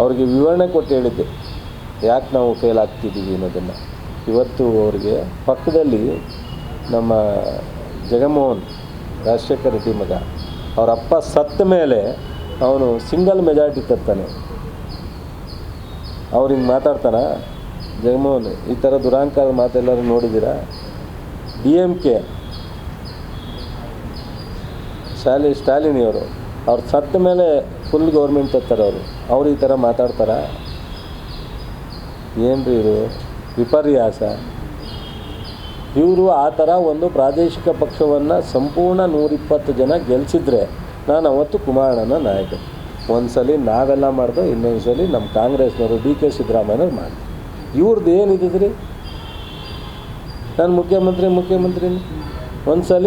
ಅವ್ರಿಗೆ ವಿವರಣೆ ಕೊಟ್ಟು ಹೇಳಿದ್ದೆ, ಯಾಕೆ ನಾವು ಫೇಲ್ ಆಗ್ತಿದ್ದೀವಿ ಅನ್ನೋದನ್ನು. ಇವತ್ತು ಅವರಿಗೆ ಪಕ್ಕದಲ್ಲಿ ನಮ್ಮ ಜಗನ್ಮೋಹನ್ ರಾಜಶೇಖರ ರೆಡ್ಡಿ ಮಗ, ಅವರ ಅಪ್ಪ ಸತ್ತ ಮೇಲೆ ಅವನು ಸಿಂಗಲ್ ಮೆಜಾರಿಟಿ ತರ್ತಾನೆ. ಅವ್ರು ಹಿಂಗೆ ಮಾತಾಡ್ತಾನ ಜಗನ್ಮೋಹನ್? ಈ ಥರ ದುರಾಂಕಾರದ ಮಾತೆಲ್ಲರೂ ನೋಡಿದ್ದೀರಾ? DMK ಸ್ಟಾಲಿನಿಯವರು ಅವ್ರು ಸತ್ತ ಮೇಲೆ ಫುಲ್ ಗೌರ್ಮೆಂಟ್ ತರ್ತಾರೆ. ಅವ್ರು ಈ ಥರ ಮಾತಾಡ್ತಾರ? ಏನ್ರಿ ಇದು ವಿಪರ್ಯಾಸ. ಇವರು ಆ ಥರ ಒಂದು ಪ್ರಾದೇಶಿಕ ಪಕ್ಷವನ್ನು ಸಂಪೂರ್ಣ 120 ಜನ ಗೆಲ್ಲಿಸಿದ್ರೆ ನಾನು ಅವತ್ತು ಕುಮಾರಣ್ಣನ ನಾಯಕ. ಒಂದು ಸಲ ನಾವೆಲ್ಲ ಮಾಡಿದೋ, ಇನ್ನೊಂದು ಸಲ ನಮ್ಮ ಕಾಂಗ್ರೆಸ್ನವರು DK ಸಿದ್ದರಾಮಯ್ಯನವ್ರು ಮಾಡಿದ್ರು. ಇವ್ರದ್ದು ಏನಿದ್ರಿ, ನಾನು ಮುಖ್ಯಮಂತ್ರಿ ಒಂದು ಸಲ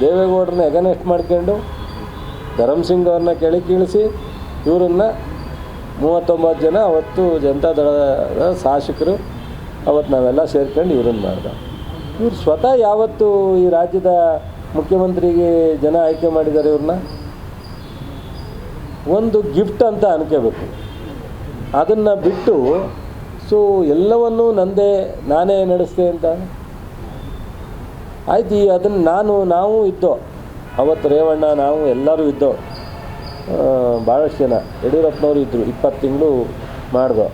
ದೇವೇಗೌಡರನ್ನ ಎಗನೆಸ್ಟ್ ಮಾಡ್ಕೊಂಡು ಧರ್ಮಸಿಂಗ್ ಅವ್ರನ್ನ ಕೆಳಗಿಳಿಸಿ ಇವರನ್ನು 39 ಜನ ಅವತ್ತು ಜನತಾದಳದ ಶಾಸಕರು ಅವತ್ತು ನಾವೆಲ್ಲ ಸೇರ್ಕೊಂಡು ಇವ್ರನ್ನ ಮಾಡ್ದ. ಇವ್ರು ಸ್ವತಃ ಯಾವತ್ತು ಈ ರಾಜ್ಯದ ಮುಖ್ಯಮಂತ್ರಿಗೆ ಜನ ಆಯ್ಕೆ ಮಾಡಿದ್ದಾರೆ ಇವ್ರನ್ನ? ಒಂದು ಗಿಫ್ಟ್ ಅಂತ ಅನ್ಕೋಬೇಕು. ಅದನ್ನು ಬಿಟ್ಟು ಎಲ್ಲವನ್ನೂ ನಾನೇ ನಡೆಸ್ತೆ ಅಂತ ಆಯ್ತು. ಅದನ್ನು ನಾವು ಇದ್ದೋ ಅವತ್ತು, ರೇವಣ್ಣ ನಾವು ಎಲ್ಲರೂ ಇದ್ದೋ, ಭಾಳಷ್ಟು ಜನ ಯಡಿಯೂರಪ್ಪನವರು ಇದ್ದರು. 20 ತಿಂಗಳು ಮಾಡ್ದೋ.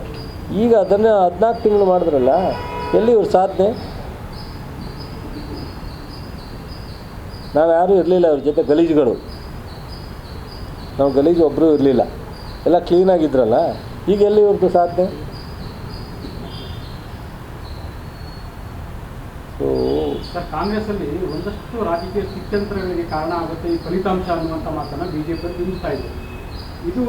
ಈಗ ಅದನ್ನು 14 ತಿಂಗಳು ಮಾಡಿದ್ರಲ್ಲ, ಎಲ್ಲಿ ಇವ್ರ ಸಾಧನೆ? ನಾವು ಯಾರೂ ಇರಲಿಲ್ಲ ಅವ್ರ ಜೊತೆ, ಗಲೀಜುಗಳು. ನಾವು ಗಲೀಜು ಒಬ್ಬರು ಇರಲಿಲ್ಲ, ಎಲ್ಲ ಕ್ಲೀನಾಗಿದ್ರಲ್ಲ. ಈಗ ಎಲ್ಲಿ ಇವ್ರದ್ದು ಸಾಧನೆ? ಸರ್, ಕಾಂಗ್ರೆಸ್ಸಲ್ಲಿ ಒಂದಷ್ಟು ರಾಜಕೀಯ ಸ್ಥಿತ್ಯಂತರಗಳಿಗೆ ಕಾರಣ ಆಗುತ್ತೆ ಈ ಫಲಿತಾಂಶ ಅನ್ನುವಂಥ ಮಾತನ್ನು BJP ತಿಳಿಸ್ತಾ ಇದೆ. ಇದು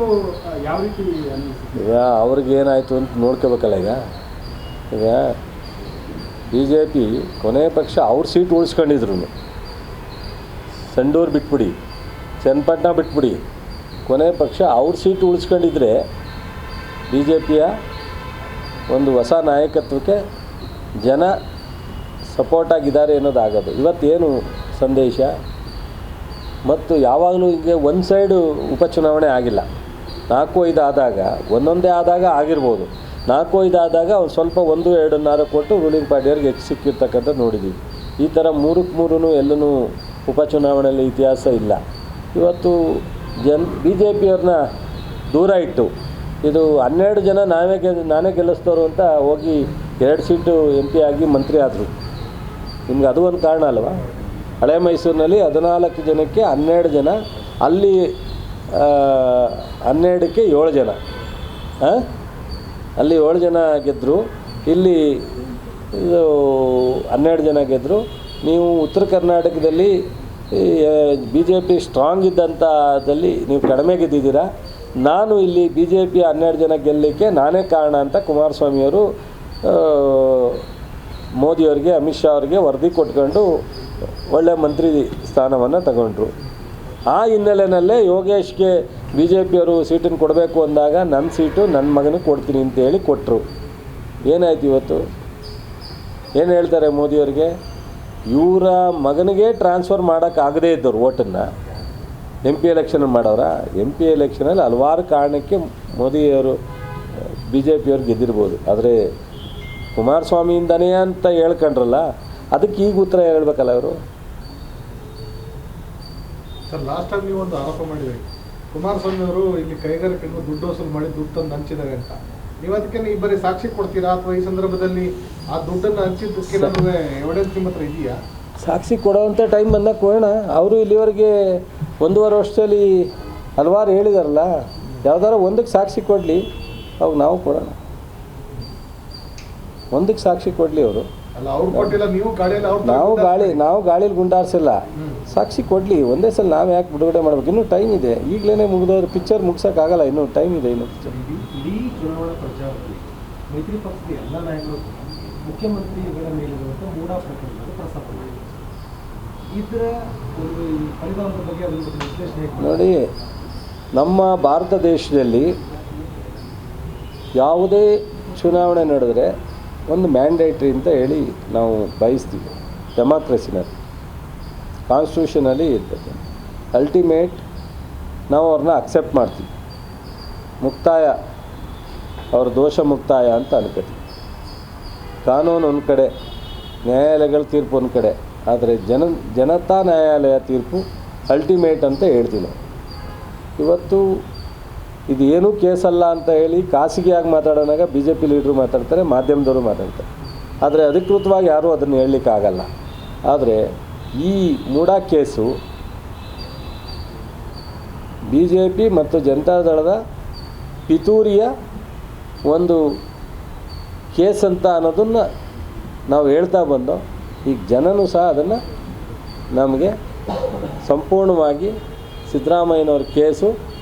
ಯಾವ ರೀತಿ ಅನ್ನಿಸುತ್ತೆ? ಈಗ ಅವ್ರಿಗೇನಾಯಿತು ಅಂತ ನೋಡ್ಕೋಬೇಕಲ್ಲ. ಈಗ BJP ಕೊನೆ ಪಕ್ಷ ಅವ್ರ ಸೀಟ್ ಉಳಿಸ್ಕೊಂಡಿದ್ರು. ಸಂಡೂರು ಬಿಟ್ಬಿಡಿ, ಚನ್ನಪಟ್ಟಣ ಬಿಟ್ಬಿಡಿ, ಕೊನೆ ಪಕ್ಷ ಅವ್ರ ಸೀಟು ಉಳಿಸ್ಕೊಂಡಿದ್ರೆ BJPಯ ಒಂದು ಹೊಸ ನಾಯಕತ್ವಕ್ಕೆ ಜನ ಸಪೋರ್ಟಾಗಿದ್ದಾರೆ ಅನ್ನೋದಾಗೋದು. ಇವತ್ತೇನು ಸಂದೇಶ? ಮತ್ತು ಯಾವಾಗಲೂ ಹೀಗೆ ಒಂದು ಸೈಡು ಉಪಚುನಾವಣೆ ಆಗಿಲ್ಲ. 4-5 ಆದಾಗ, ಒಂದೊಂದೇ ಆದಾಗ ಆಗಿರ್ಬೋದು. 4-5 ಆದಾಗ ಅವ್ರು ಸ್ವಲ್ಪ 1-2 ಕೊಟ್ಟು ರೂಲಿಂಗ್ ಪಾರ್ಟಿಯವ್ರಿಗೆ ಹೆಚ್ಚು ಸಿಕ್ಕಿರ್ತಕ್ಕಂಥದ್ದು ನೋಡಿದ್ದೀವಿ. ಈ ಥರ 3-3 ಎಲ್ಲೂ ಉಪಚುನಾವಣೆಯಲ್ಲಿ ಇತಿಹಾಸ ಇಲ್ಲ. ಇವತ್ತು BJPಯವ್ರನ್ನ ದೂರ ಇಟ್ಟು ಇದು 12 ಜನ ನಾನೇ ಗೆಲ್ಲಿಸ್ತೋರು ಅಂತ ಹೋಗಿ 2 ಸೀಟು MP ಆಗಿ ಮಂತ್ರಿ ಆದರು. ನಿಮ್ಗೆ ಅದು ಒಂದು ಕಾರಣ ಅಲ್ವಾ? ಹಳೆ ಮೈಸೂರಿನಲ್ಲಿ 14 ಜನಕ್ಕೆ 12 ಜನ ಅಲ್ಲಿ 12ಕ್ಕೆ 7 ಜನ, ಅಲ್ಲಿ 7 ಜನ ಗೆದ್ದರು, ಇಲ್ಲಿ ಇದು 12 ಜನ ಗೆದ್ದರು. ನೀವು ಉತ್ತರ ಕರ್ನಾಟಕದಲ್ಲಿ BJP ಸ್ಟ್ರಾಂಗ್ ಇದ್ದಂಥದ್ದಲ್ಲಿ ನೀವು ಕಡಿಮೆ ಗೆದ್ದಿದ್ದೀರಾ. ನಾನು ಇಲ್ಲಿ BJP 12 ಜನ ಗೆಲ್ಲಲಿಕ್ಕೆ ನಾನೇ ಕಾರಣ ಅಂತ ಕುಮಾರಸ್ವಾಮಿಯವರು ಮೋದಿಯವರಿಗೆ, ಅಮಿತ್ ಶಾ ಅವರಿಗೆ ವರದಿ ಕೊಟ್ಕೊಂಡು ಒಳ್ಳೆಯ ಮಂತ್ರಿ ಸ್ಥಾನವನ್ನು ತಗೊಂಡ್ರು. ಆ ಹಿನ್ನೆಲೆಯಲ್ಲೇ ಯೋಗೇಶ್ಗೆ BJPಯವರು ಸೀಟನ್ನು ಕೊಡಬೇಕು ಅಂದಾಗ ನನ್ನ ಸೀಟು ನನ್ನ ಮಗನಿಗೆ ಕೊಡ್ತೀನಿ ಅಂತೇಳಿ ಕೊಟ್ಟರು. ಏನಾಯ್ತು ಇವತ್ತು? ಏನು ಹೇಳ್ತಾರೆ ಮೋದಿಯವರಿಗೆ? ಇವರ ಮಗನಿಗೆ ಟ್ರಾನ್ಸ್ಫರ್ ಮಾಡೋಕ್ಕಾಗದೇ ಇದ್ದವ್ರು ಓಟನ್ನು MP ಎಲೆಕ್ಷನ್ ಮಾಡೋರ. MP ಎಲೆಕ್ಷನಲ್ಲಿ ಹಲವಾರು ಕಾರಣಕ್ಕೆ ಮೋದಿಯವರು BJPಯವ್ರು ಗೆದ್ದಿರ್ಬೋದು, ಆದರೆ ಕುಮಾರಸ್ವಾಮಿಯಿಂದನೇ ಅಂತ ಹೇಳ್ಕೊಂಡ್ರಲ್ಲ, ಅದಕ್ಕೆ ಈಗ ಉತ್ತರ ಹೇಳ್ಬೇಕಲ್ಲ ಅವರು. ಸರ್, ಲಾಸ್ಟ್ ಟೈಮ್ ನೀವು ಒಂದು ಆರೋಪ ಮಾಡಿದ್ರಿ, ಕುಮಾರಸ್ವಾಮಿ ಅವರು ಇಲ್ಲಿ ಕೈಗಾರಿಕೆಯನ್ನು ದುಡ್ಡು ವಸೂಲು ಮಾಡಿ ದುಡ್ಡು ತಂದು ಹಂಚಿದ್ದಾರೆ ಅಂತ. ನೀವು ಅದಕ್ಕೆ ಈ ಬರೀ ಸಾಕ್ಷಿ ಕೊಡ್ತೀರಾ, ಅಥವಾ ಈ ಸಂದರ್ಭದಲ್ಲಿ ಆ ದುಡ್ಡನ್ನು ಹಂಚಿದ್ದಕ್ಕೆ ಎವಿಡೆನ್ಸ್ ನಿಮ್ಮ ಹತ್ರ ಇದೆಯಾ? ಸಾಕ್ಷಿ ಕೊಡೋವಂಥ ಟೈಮ್ ಬಂದಾಗ ಕೊಡೋಣ. ಅವರು ಇಲ್ಲಿವರೆಗೆ 1.5 ವರ್ಷದಲ್ಲಿ ಹಲವಾರು ಹೇಳಿದಾರಲ್ಲ, ಯಾವ್ದಾರ ಒಂದಕ್ಕೆ ಸಾಕ್ಷಿ ಕೊಡಲಿ, ಅವಾಗ ನಾವು ಕೊಡೋಣ. ಒಂದಕ್ಕೆ ಸಾಕ್ಷಿ ಕೊಡಲಿ ಅವರು. ಅಲ್ಲ, ಅವ್ರು ಕೊಟ್ಟಿಲ್ಲ, ನೀವು ಗಾಳಿಯಲ್ಲಿ ನಾವು ಗಾಳಿಲಿ ಗುಂಡಾರಿಸಿಲ್ಲ. ಸಾಕ್ಷಿ ಕೊಡಲಿ ಒಂದೇ ಸಲ. ನಾವು ಯಾಕೆ ಬಿಡುಗಡೆ ಮಾಡ್ಬೇಕು? ಇನ್ನೂ ಟೈಮ್ ಇದೆ. ಈಗಲೇ ಮುಗಿದೋದ್ರೆ ಪಿಕ್ಚರ್ ಮುಗ್ಸೋಕ್ಕಾಗಲ್ಲ, ಇನ್ನೂ ಟೈಮ್ ಇದೆ. ಇನ್ನೂ ಪಿಕ್ಚರ್ ಇಡೀ ಚುನಾವಣಾ ಪ್ರಚಾರದಲ್ಲಿ ಮೈತ್ರಿ ಪಕ್ಷದ ಎಲ್ಲ ನಾಯಕರು ಮುಖ್ಯಮಂತ್ರಿಗಳ ಮೇಲಿರುವಂಥ ಮೂಢ ಪ್ರಕರಣಗಳು ಪ್ರಸ್ತಾಪ ಮಾಡಿದ್ದಾರೆ. ಇದರ ಒಂದು ಫಲಿತಾಂಶದ ಬಗ್ಗೆ ಅದರ ಬಗ್ಗೆ ವಿಶ್ಲೇಷಣೆ ನೋಡಿ. ನಮ್ಮ ಭಾರತ ದೇಶದಲ್ಲಿ ಯಾವುದೇ ಚುನಾವಣೆ ನಡೆದರೆ ಒಂದು ಮ್ಯಾಂಡೇಟ್ರಿ ಅಂತ ಹೇಳಿ ನಾವು ಬಯಸ್ತೀವಿ. ಡೆಮಾಕ್ರಸಿನಲ್ಲಿ, ಕಾನ್ಸ್ಟಿಟ್ಯೂಷನಲ್ಲಿ ಇರ್ತದೆ. ಅಲ್ಟಿಮೇಟ್ ನಾವು ಅವ್ರನ್ನ ಅಕ್ಸೆಪ್ಟ್ ಮಾಡ್ತೀವಿ. ಮುಕ್ತಾಯ, ಅವ್ರ ದೋಷ ಮುಕ್ತಾಯ ಅಂತ ಅನ್ಕೋತೀವಿ. ಕಾನೂನು ಒಂದು ಕಡೆ, ನ್ಯಾಯಾಲಯಗಳ ತೀರ್ಪು ಒಂದು ಕಡೆ, ಆದರೆ ಜನತಾ ನ್ಯಾಯಾಲಯ ತೀರ್ಪು ಅಲ್ಟಿಮೇಟ್ ಅಂತ ಹೇಳ್ತೀವಿ ನಾವು. ಇವತ್ತು ಇದು ಏನೂ ಕೇಸಲ್ಲ ಅಂತ ಹೇಳಿ ಖಾಸಗಿಯಾಗಿ ಮಾತಾಡೋನಾಗ BJP ಲೀಡ್ರು ಮಾತಾಡ್ತಾರೆ, ಮಾಧ್ಯಮದವರು ಮಾತಾಡ್ತಾರೆ, ಆದರೆ ಅಧಿಕೃತವಾಗಿ ಯಾರೂ ಅದನ್ನು ಹೇಳಲಿಕ್ಕಾಗಲ್ಲ. ಆದರೆ ಈ ಮೂಡಾ ಕೇಸು BJP ಮತ್ತು ಜನತಾದಳದ ಪಿತೂರಿಯ ಒಂದು ಕೇಸ್ ಅಂತ ಅನ್ನೋದನ್ನು ನಾವು ಹೇಳ್ತಾ ಬಂದೋ. ಈಗ ಜನನೂ ಸಹ ಅದನ್ನು ನಮಗೆ ಸಂಪೂರ್ಣವಾಗಿ ಸಿದ್ದರಾಮಯ್ಯನವ್ರ ಕೇಸು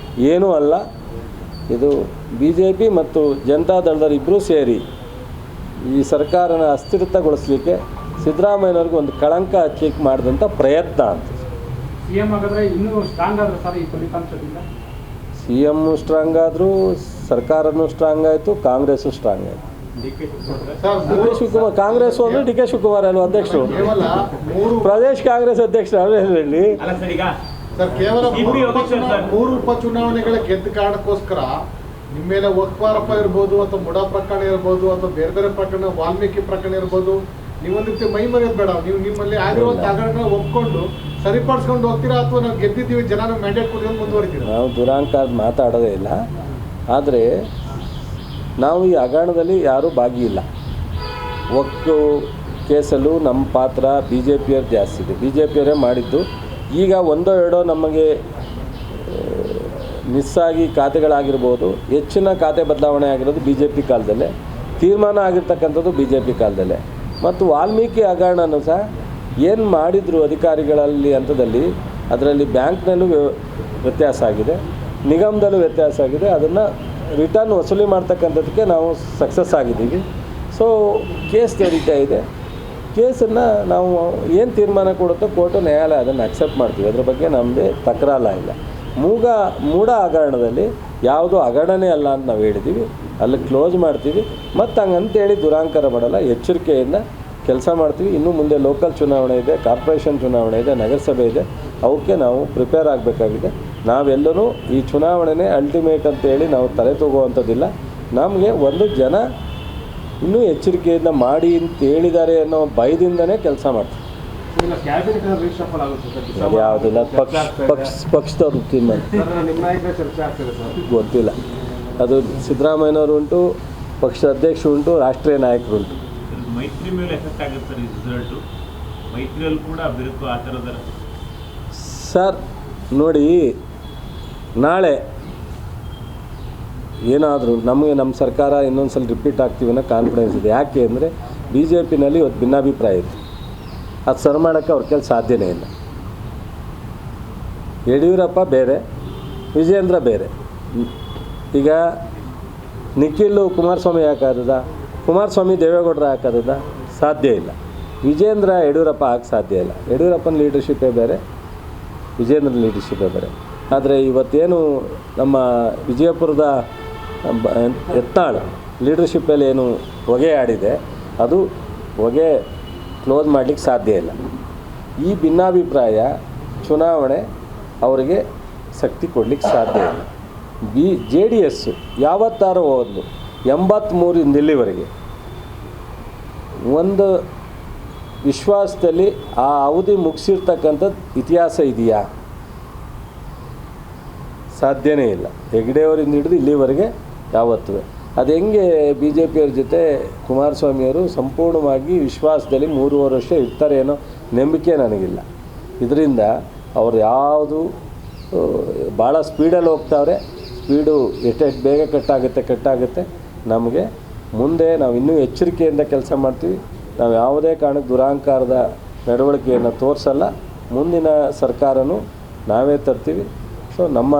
ಏನೂ ಅಲ್ಲ, ಇದು BJP ಮತ್ತು ಜನತಾದಳದವ್ರು ಇಬ್ಬರೂ ಸೇರಿ ಈ ಸರ್ಕಾರನ ಅಸ್ಥಿರತೆಗೊಳಿಸಲಿಕ್ಕೆ ಸಿದ್ದರಾಮಯ್ಯನವ್ರಿಗೆ ಒಂದು ಕಳಂಕ ಹಚ್ಚಲಿಕ್ಕೆ ಮಾಡಿದಂಥ ಪ್ರಯತ್ನ ಅಂತ. CM ಆಗಿದ್ರೆ ಇನ್ನೂ ಸ್ಟ್ರಾಂಗ್ ಆದ್ರೆ ಸರ್ ಈ ಫಲಿತಾಂಶದಿಂದ? CM ಸ್ಟ್ರಾಂಗ್ ಆದರೂ, ಸರ್ಕಾರನೂ ಸ್ಟ್ರಾಂಗ್ ಆಯಿತು, ಕಾಂಗ್ರೆಸ್ಸು ಸ್ಟ್ರಾಂಗ್ ಆಯಿತು. DK ಶಿವಕುಮಾರ್ ಕಾಂಗ್ರೆಸ್ ಅಂದರೆ DK ಶಿವಕುಮಾರ್ ಅಲ್ವ ಅಧ್ಯಕ್ಷರು? ಪ್ರದೇಶ್ ಕಾಂಗ್ರೆಸ್ ಅಧ್ಯಕ್ಷರು ಹೇಳಿ. ಸರ್, ಕೇವಲ 3 ಉಪಚುನಾವಣೆಗಳ ಗೆದ್ದ ಕಾರಣಕ್ಕೋಸ್ಕರ ನಿಮ್ಮ ಮೇಲೆ ವಕ್ಫ್ ಇರ್ಬೋದು, ಅಥವಾ ಮುಡಾ ಪ್ರಕರಣ ಇರ್ಬೋದು, ಅಥವಾ ಬೇರೆ ಬೇರೆ ಪ್ರಕರಣ, ವಾಲ್ಮೀಕಿ ಪ್ರಕರಣ ಇರ್ಬೋದು, ನೀವೊಂದು ರೀತಿ ಮೈ ಮರೆಯೋದು ಬೇಡ. ನೀವು ನಿಮ್ಮಲ್ಲಿ ಆಗಿರುವಂಥ ಹಗರಣ ಒಪ್ಕೊಂಡು ಸರಿಪಡಿಸ್ಕೊಂಡು ಹೋಗ್ತೀರಾ, ಅಥವಾ ನಾವು ಗೆದ್ದಿದ್ದೀವಿ, ಜನ ಮ್ಯಾಂಡೇಟ್ ಕೊಡ್ತೀವಿ ಮುಂದುವರಿತೀರಾ? ನಾವು ದುರಾಂಕಾರ ಮಾತಾಡೋದೇ ಇಲ್ಲ. ಆದರೆ ನಾವು ಈ ಹಗರಣದಲ್ಲಿ ಯಾರೂ ಭಾಗಿಯಿಲ್ಲ. ವಕ್ಫ್ ಕೇಸಲ್ಲೂ ನಮ್ಮ ಪಾತ್ರ BJPಯವ್ರು ಜಾಸ್ತಿ ಇದೆ. BJPಯವರೇ ಮಾಡಿದ್ದು. ಈಗ 1-2 ನಮಗೆ ಮಿಸ್ಸಾಗಿ ಖಾತೆಗಳಾಗಿರ್ಬೋದು. ಹೆಚ್ಚಿನ ಖಾತೆ ಬದಲಾವಣೆ ಆಗಿರೋದು BJP ಕಾಲದಲ್ಲೇ, ತೀರ್ಮಾನ ಆಗಿರ್ತಕ್ಕಂಥದ್ದು BJP ಕಾಲದಲ್ಲೇ. ಮತ್ತು ವಾಲ್ಮೀಕಿ ಹಗರಣನೂ ಸಹ ಏನು ಮಾಡಿದ್ರು ಅಧಿಕಾರಿಗಳಲ್ಲಿ ಹಂತದಲ್ಲಿ, ಅದರಲ್ಲಿ ಬ್ಯಾಂಕ್ನಲ್ಲೂ ವ್ಯತ್ಯಾಸ ಆಗಿದೆ, ನಿಗಮದಲ್ಲೂ ವ್ಯತ್ಯಾಸ ಆಗಿದೆ. ಅದನ್ನು ರಿಟರ್ನ್ ವಸೂಲಿ ಮಾಡ್ತಕ್ಕಂಥದ್ದಕ್ಕೆ ನಾವು ಸಕ್ಸಸ್ ಆಗಿದ್ದೀವಿ. ಸೊ ಕೇಸ್ ನಡೀತಾ ಇದೆ. ಕೇಸನ್ನು ನಾವು ಏನು ತೀರ್ಮಾನ ಕೊಡುತ್ತೋ ಕೋರ್ಟು, ನ್ಯಾಯಾಲಯ ಅದನ್ನು ಅಕ್ಸೆಪ್ಟ್ ಮಾಡ್ತೀವಿ. ಅದ್ರ ಬಗ್ಗೆ ನಮ್ಮದೇ ತಕರಾಲ ಇಲ್ಲ. ಮೂಢ ಹಗರಣದಲ್ಲಿ ಯಾವುದು ಹಗರಣನೇ ಅಲ್ಲ ಅಂತ ನಾವು ಹೇಳಿದ್ದೀವಿ, ಅಲ್ಲಿ ಕ್ಲೋಸ್ ಮಾಡ್ತೀವಿ. ಮತ್ತು ಹಂಗಂತೇಳಿ ದುರಾಂಕಾರ ಮಾಡಲ್ಲ, ಎಚ್ಚರಿಕೆಯಿಂದ ಕೆಲಸ ಮಾಡ್ತೀವಿ. ಇನ್ನು ಮುಂದೆ ಲೋಕಲ್ ಚುನಾವಣೆ ಇದೆ, ಕಾರ್ಪೊರೇಷನ್ ಚುನಾವಣೆ ಇದೆ, ನಗರಸಭೆ ಇದೆ. ಅವಕ್ಕೆ ನಾವು ಪ್ರಿಪೇರ್ ಆಗಬೇಕಾಗಿದೆ. ನಾವೆಲ್ಲರೂ ಈ ಚುನಾವಣೆನೇ ಅಲ್ಟಿಮೇಟ್ ಅಂತೇಳಿ ನಾವು ತಲೆ ತಗೋವಂಥದ್ದಿಲ್ಲ. ನಮಗೆ ಒಂದು ಜನ ಇನ್ನೂ ಎಚ್ಚರಿಕೆಯಿಂದ ಮಾಡಿ ಅಂತ ಹೇಳಿದ್ದಾರೆ ಅನ್ನೋ ಭಯದಿಂದನೇ ಕೆಲಸ ಮಾಡ್ತೀವಿ. ಯಾವುದಿಲ್ಲ, ಪಕ್ಷದವ್ರು ತೀರ್ಮಾನ ಗೊತ್ತಿಲ್ಲ. ಅದು ಸಿದ್ದರಾಮಯ್ಯನವರು ಉಂಟು, ಪಕ್ಷದ ಅಧ್ಯಕ್ಷರು ಉಂಟು, ರಾಷ್ಟ್ರೀಯ ನಾಯಕರು ಉಂಟು. ಮೈತ್ರಿ ಮೇಲೆ ಎಫೆಕ್ಟ್ ಆಗುತ್ತೆ ಸರ್ ಈ ರಿಸಲ್ಟು? ಮೈತ್ರಿಯಲ್ಲಿ ಕೂಡ ಬಿರುಕು ಆ ಥರದ ಸರ್ ನೋಡಿ, ನಾಳೆ ಏನಾದರೂ ನಮಗೆ ನಮ್ಮ ಸರ್ಕಾರ ಇನ್ನೊಂದು ಸಲ ರಿಪೀಟ್ ಆಗ್ತೀವಿ ಅನ್ನೋ ಕಾನ್ಫಿಡೆನ್ಸ್ ಇದೆ. ಯಾಕೆ ಅಂದರೆ ಬಿ ಜೆ ಪಿನಲ್ಲಿ ಇವತ್ತು ಭಿನ್ನಾಭಿಪ್ರಾಯ ಇದೆ. ಅದು ಸರಿ ಮಾಡೋಕ್ಕೆ ಅವ್ರ ಕೆಲಸ ಸಾಧ್ಯನೇ ಇಲ್ಲ. ಯಡಿಯೂರಪ್ಪ ಬೇರೆ, ವಿಜೇಂದ್ರ ಬೇರೆ. ಈಗ ನಿಖಿಲ್ ಕುಮಾರಸ್ವಾಮಿ ಯಾಕಾದದ, ಕುಮಾರಸ್ವಾಮಿ ದೇವೇಗೌಡರು ಯಾಕಾದದ, ಸಾಧ್ಯ ಇಲ್ಲ. ವಿಜೇಂದ್ರ ಯಡಿಯೂರಪ್ಪ ಆಗಕ್ಕೆ ಸಾಧ್ಯ ಇಲ್ಲ. ಯಡಿಯೂರಪ್ಪನ ಲೀಡರ್ಶಿಪ್ಪೇ ಬೇರೆ, ವಿಜೇಂದ್ರನ ಲೀಡರ್ಶಿಪ್ಪೇ ಬೇರೆ. ಆದರೆ ಇವತ್ತೇನು ನಮ್ಮ ವಿಜಯಪುರದ ಯತ್ನಾಳ್ ಲೀಡರ್ಶಿಪ್ಪಲ್ಲಿ ಏನು ಹೊಗೆ ಆಡಿದೆ, ಅದು ಹೊಗೆ ಕ್ಲೋಸ್ ಮಾಡಲಿಕ್ಕೆ ಸಾಧ್ಯ ಇಲ್ಲ. ಈ ಭಿನ್ನಾಭಿಪ್ರಾಯ ಚುನಾವಣೆ ಅವರಿಗೆ ಶಕ್ತಿ ಕೊಡಲಿಕ್ಕೆ ಸಾಧ್ಯ ಇಲ್ಲ. JDS ಯಾವತ್ತಾರು ಹೋದ್ಲು 83 ಇಲ್ಲಿವರೆಗೆ ಒಂದು ವಿಶ್ವಾಸದಲ್ಲಿ ಆ ಅವಧಿ ಮುಗಿಸಿರ್ತಕ್ಕಂಥದ್ದು ಇತಿಹಾಸ ಇದೆಯಾ? ಸಾಧ್ಯನೇ ಇಲ್ಲ. ಹೆಗ್ಡೆಯವರಿಂದ ಹಿಡಿದು ಇಲ್ಲಿವರೆಗೆ ಯಾವತ್ತೂ ಅದು ಹೆಂಗೆ ಬಿ ಜೆ ಪಿಯವ್ರ ಜೊತೆ ಕುಮಾರಸ್ವಾಮಿಯವರು ಸಂಪೂರ್ಣವಾಗಿ ವಿಶ್ವಾಸದಲ್ಲಿ 3.5 ವರ್ಷ ಇರ್ತಾರೆ ಅನ್ನೋ ನಂಬಿಕೆ ನನಗಿಲ್ಲ. ಇದರಿಂದ ಅವ್ರು ಯಾವುದು ಭಾಳ ಸ್ಪೀಡಲ್ಲಿ ಹೋಗ್ತಾವ್ರೆ. ಸ್ಪೀಡು ಎಷ್ಟೆಷ್ಟು ಬೇಗ ಕಟ್ಟಾಗುತ್ತೆ. ನಮಗೆ ಮುಂದೆ ನಾವು ಇನ್ನೂ ಎಚ್ಚರಿಕೆಯಿಂದ ಕೆಲಸ ಮಾಡ್ತೀವಿ. ನಾವು ಯಾವುದೇ ಕಾರಣಕ್ಕೆ ದುರಹಂಕಾರದ ನಡವಳಿಕೆಯನ್ನು ತೋರಿಸಲ್ಲ. ಮುಂದಿನ ಸರ್ಕಾರನೂ ನಾವೇ ತರ್ತೀವಿ. ಸೊ ನಮ್ಮ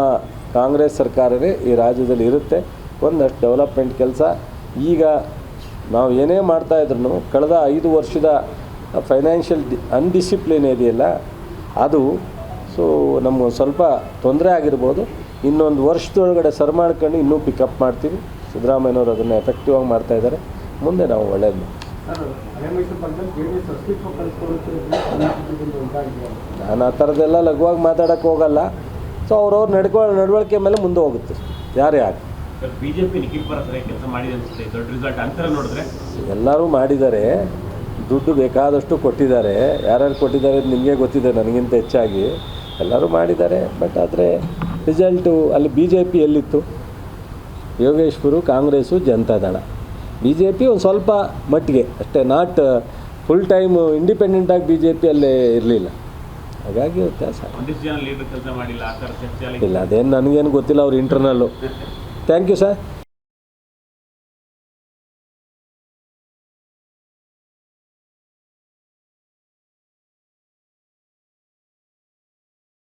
ಕಾಂಗ್ರೆಸ್ ಸರ್ಕಾರವೇ ಈ ರಾಜ್ಯದಲ್ಲಿ ಇರುತ್ತೆ. ಒಂದಷ್ಟು ಡೆವಲಪ್ಮೆಂಟ್ ಕೆಲಸ ಈಗ ನಾವು ಏನೇ ಮಾಡ್ತಾಯಿದ್ರು ಕಳೆದ 5 ವರ್ಷದ ಫೈನಾನ್ಷಿಯಲ್ ಅನ್ಡಿಸಿಪ್ಲಿನ್ ಇದೆಯಲ್ಲ, ಅದು ಸೊ ನಮ್ಗೆ ಸ್ವಲ್ಪ ತೊಂದರೆ ಆಗಿರ್ಬೋದು. ಇನ್ನೊಂದು ವರ್ಷದೊಳಗಡೆ ಸರಿ ಮಾಡ್ಕೊಂಡು ಇನ್ನೂ ಪಿಕಪ್ ಮಾಡ್ತೀವಿ. ಸಿದ್ದರಾಮಯ್ಯನವರು ಅದನ್ನು ಎಫೆಕ್ಟಿವ್ ಆಗಿ ಮಾಡ್ತಾಯಿದ್ದಾರೆ. ಮುಂದೆ ನಾವು ಒಳ್ಳೆಯದು. ನಾನು ಆ ಥರದ್ದೆಲ್ಲ ಲಘುವಾಗಿ ಮಾತಾಡೋಕ್ಕೆ ಹೋಗಲ್ಲ. ಸೊ ಅವ್ರವ್ರ ನಡವಳಿಕೆ ಮೇಲೆ ಮುಂದೆ ಹೋಗುತ್ತೆ. ಯಾರೇ ಆಗಿ ಬಿಜೆಪಿ ನಿಖಿಲ್ ಪರ ಸರಿಯಾಗಿ ಕೆಲಸ ಮಾಡಿದೆ ಅನ್ಸುತ್ತೆ. ದೊಡ್ಡ ರಿಸಲ್ಟ್ ಅಂತರ ನೋಡಿದ್ರೆ ಎಲ್ಲರೂ ಮಾಡಿದ್ದಾರೆ. ದುಡ್ಡು ಬೇಕಾದಷ್ಟು ಕೊಟ್ಟಿದ್ದಾರೆ. ಯಾರ್ಯಾರು ಕೊಟ್ಟಿದ್ದಾರೆ ನಿಮಗೆ ಗೊತ್ತಿದೆ ನನಗಿಂತ ಹೆಚ್ಚಾಗಿ. ಎಲ್ಲರೂ ಮಾಡಿದ್ದಾರೆ. ಬಟ್ ಆದರೆ ರಿಸಲ್ಟು ಅಲ್ಲಿ BJP ಎಲ್ಲಿತ್ತು? ಯೋಗೇಶ್ವರು, ಕಾಂಗ್ರೆಸ್ಸು, ಜನತಾದಳ. BJP ಒಂದು ಸ್ವಲ್ಪ ಮಟ್ಟಿಗೆ ಅಷ್ಟೇ, ನಾಟ್ ಫುಲ್ ಟೈಮ್ ಇಂಡಿಪೆಂಡೆಂಟಾಗಿ BJP ಅಲ್ಲೇ ಇರಲಿಲ್ಲ. ಹಾಗಾಗಿ ವ್ಯತ್ಯಾಸ. ಒಂದಿಷ್ಟು ಜನ ಲೀಡರ್ ಕೆಲಸ ಮಾಡಿಲ್ಲ, ಆ ಥರ ಚರ್ಚೆ ಇಲ್ಲ, ಅದೇನು ನನಗೇನು ಗೊತ್ತಿಲ್ಲ. ಅವ್ರು ಇಂಟರ್ನಲ್ಲು. Thank you sir.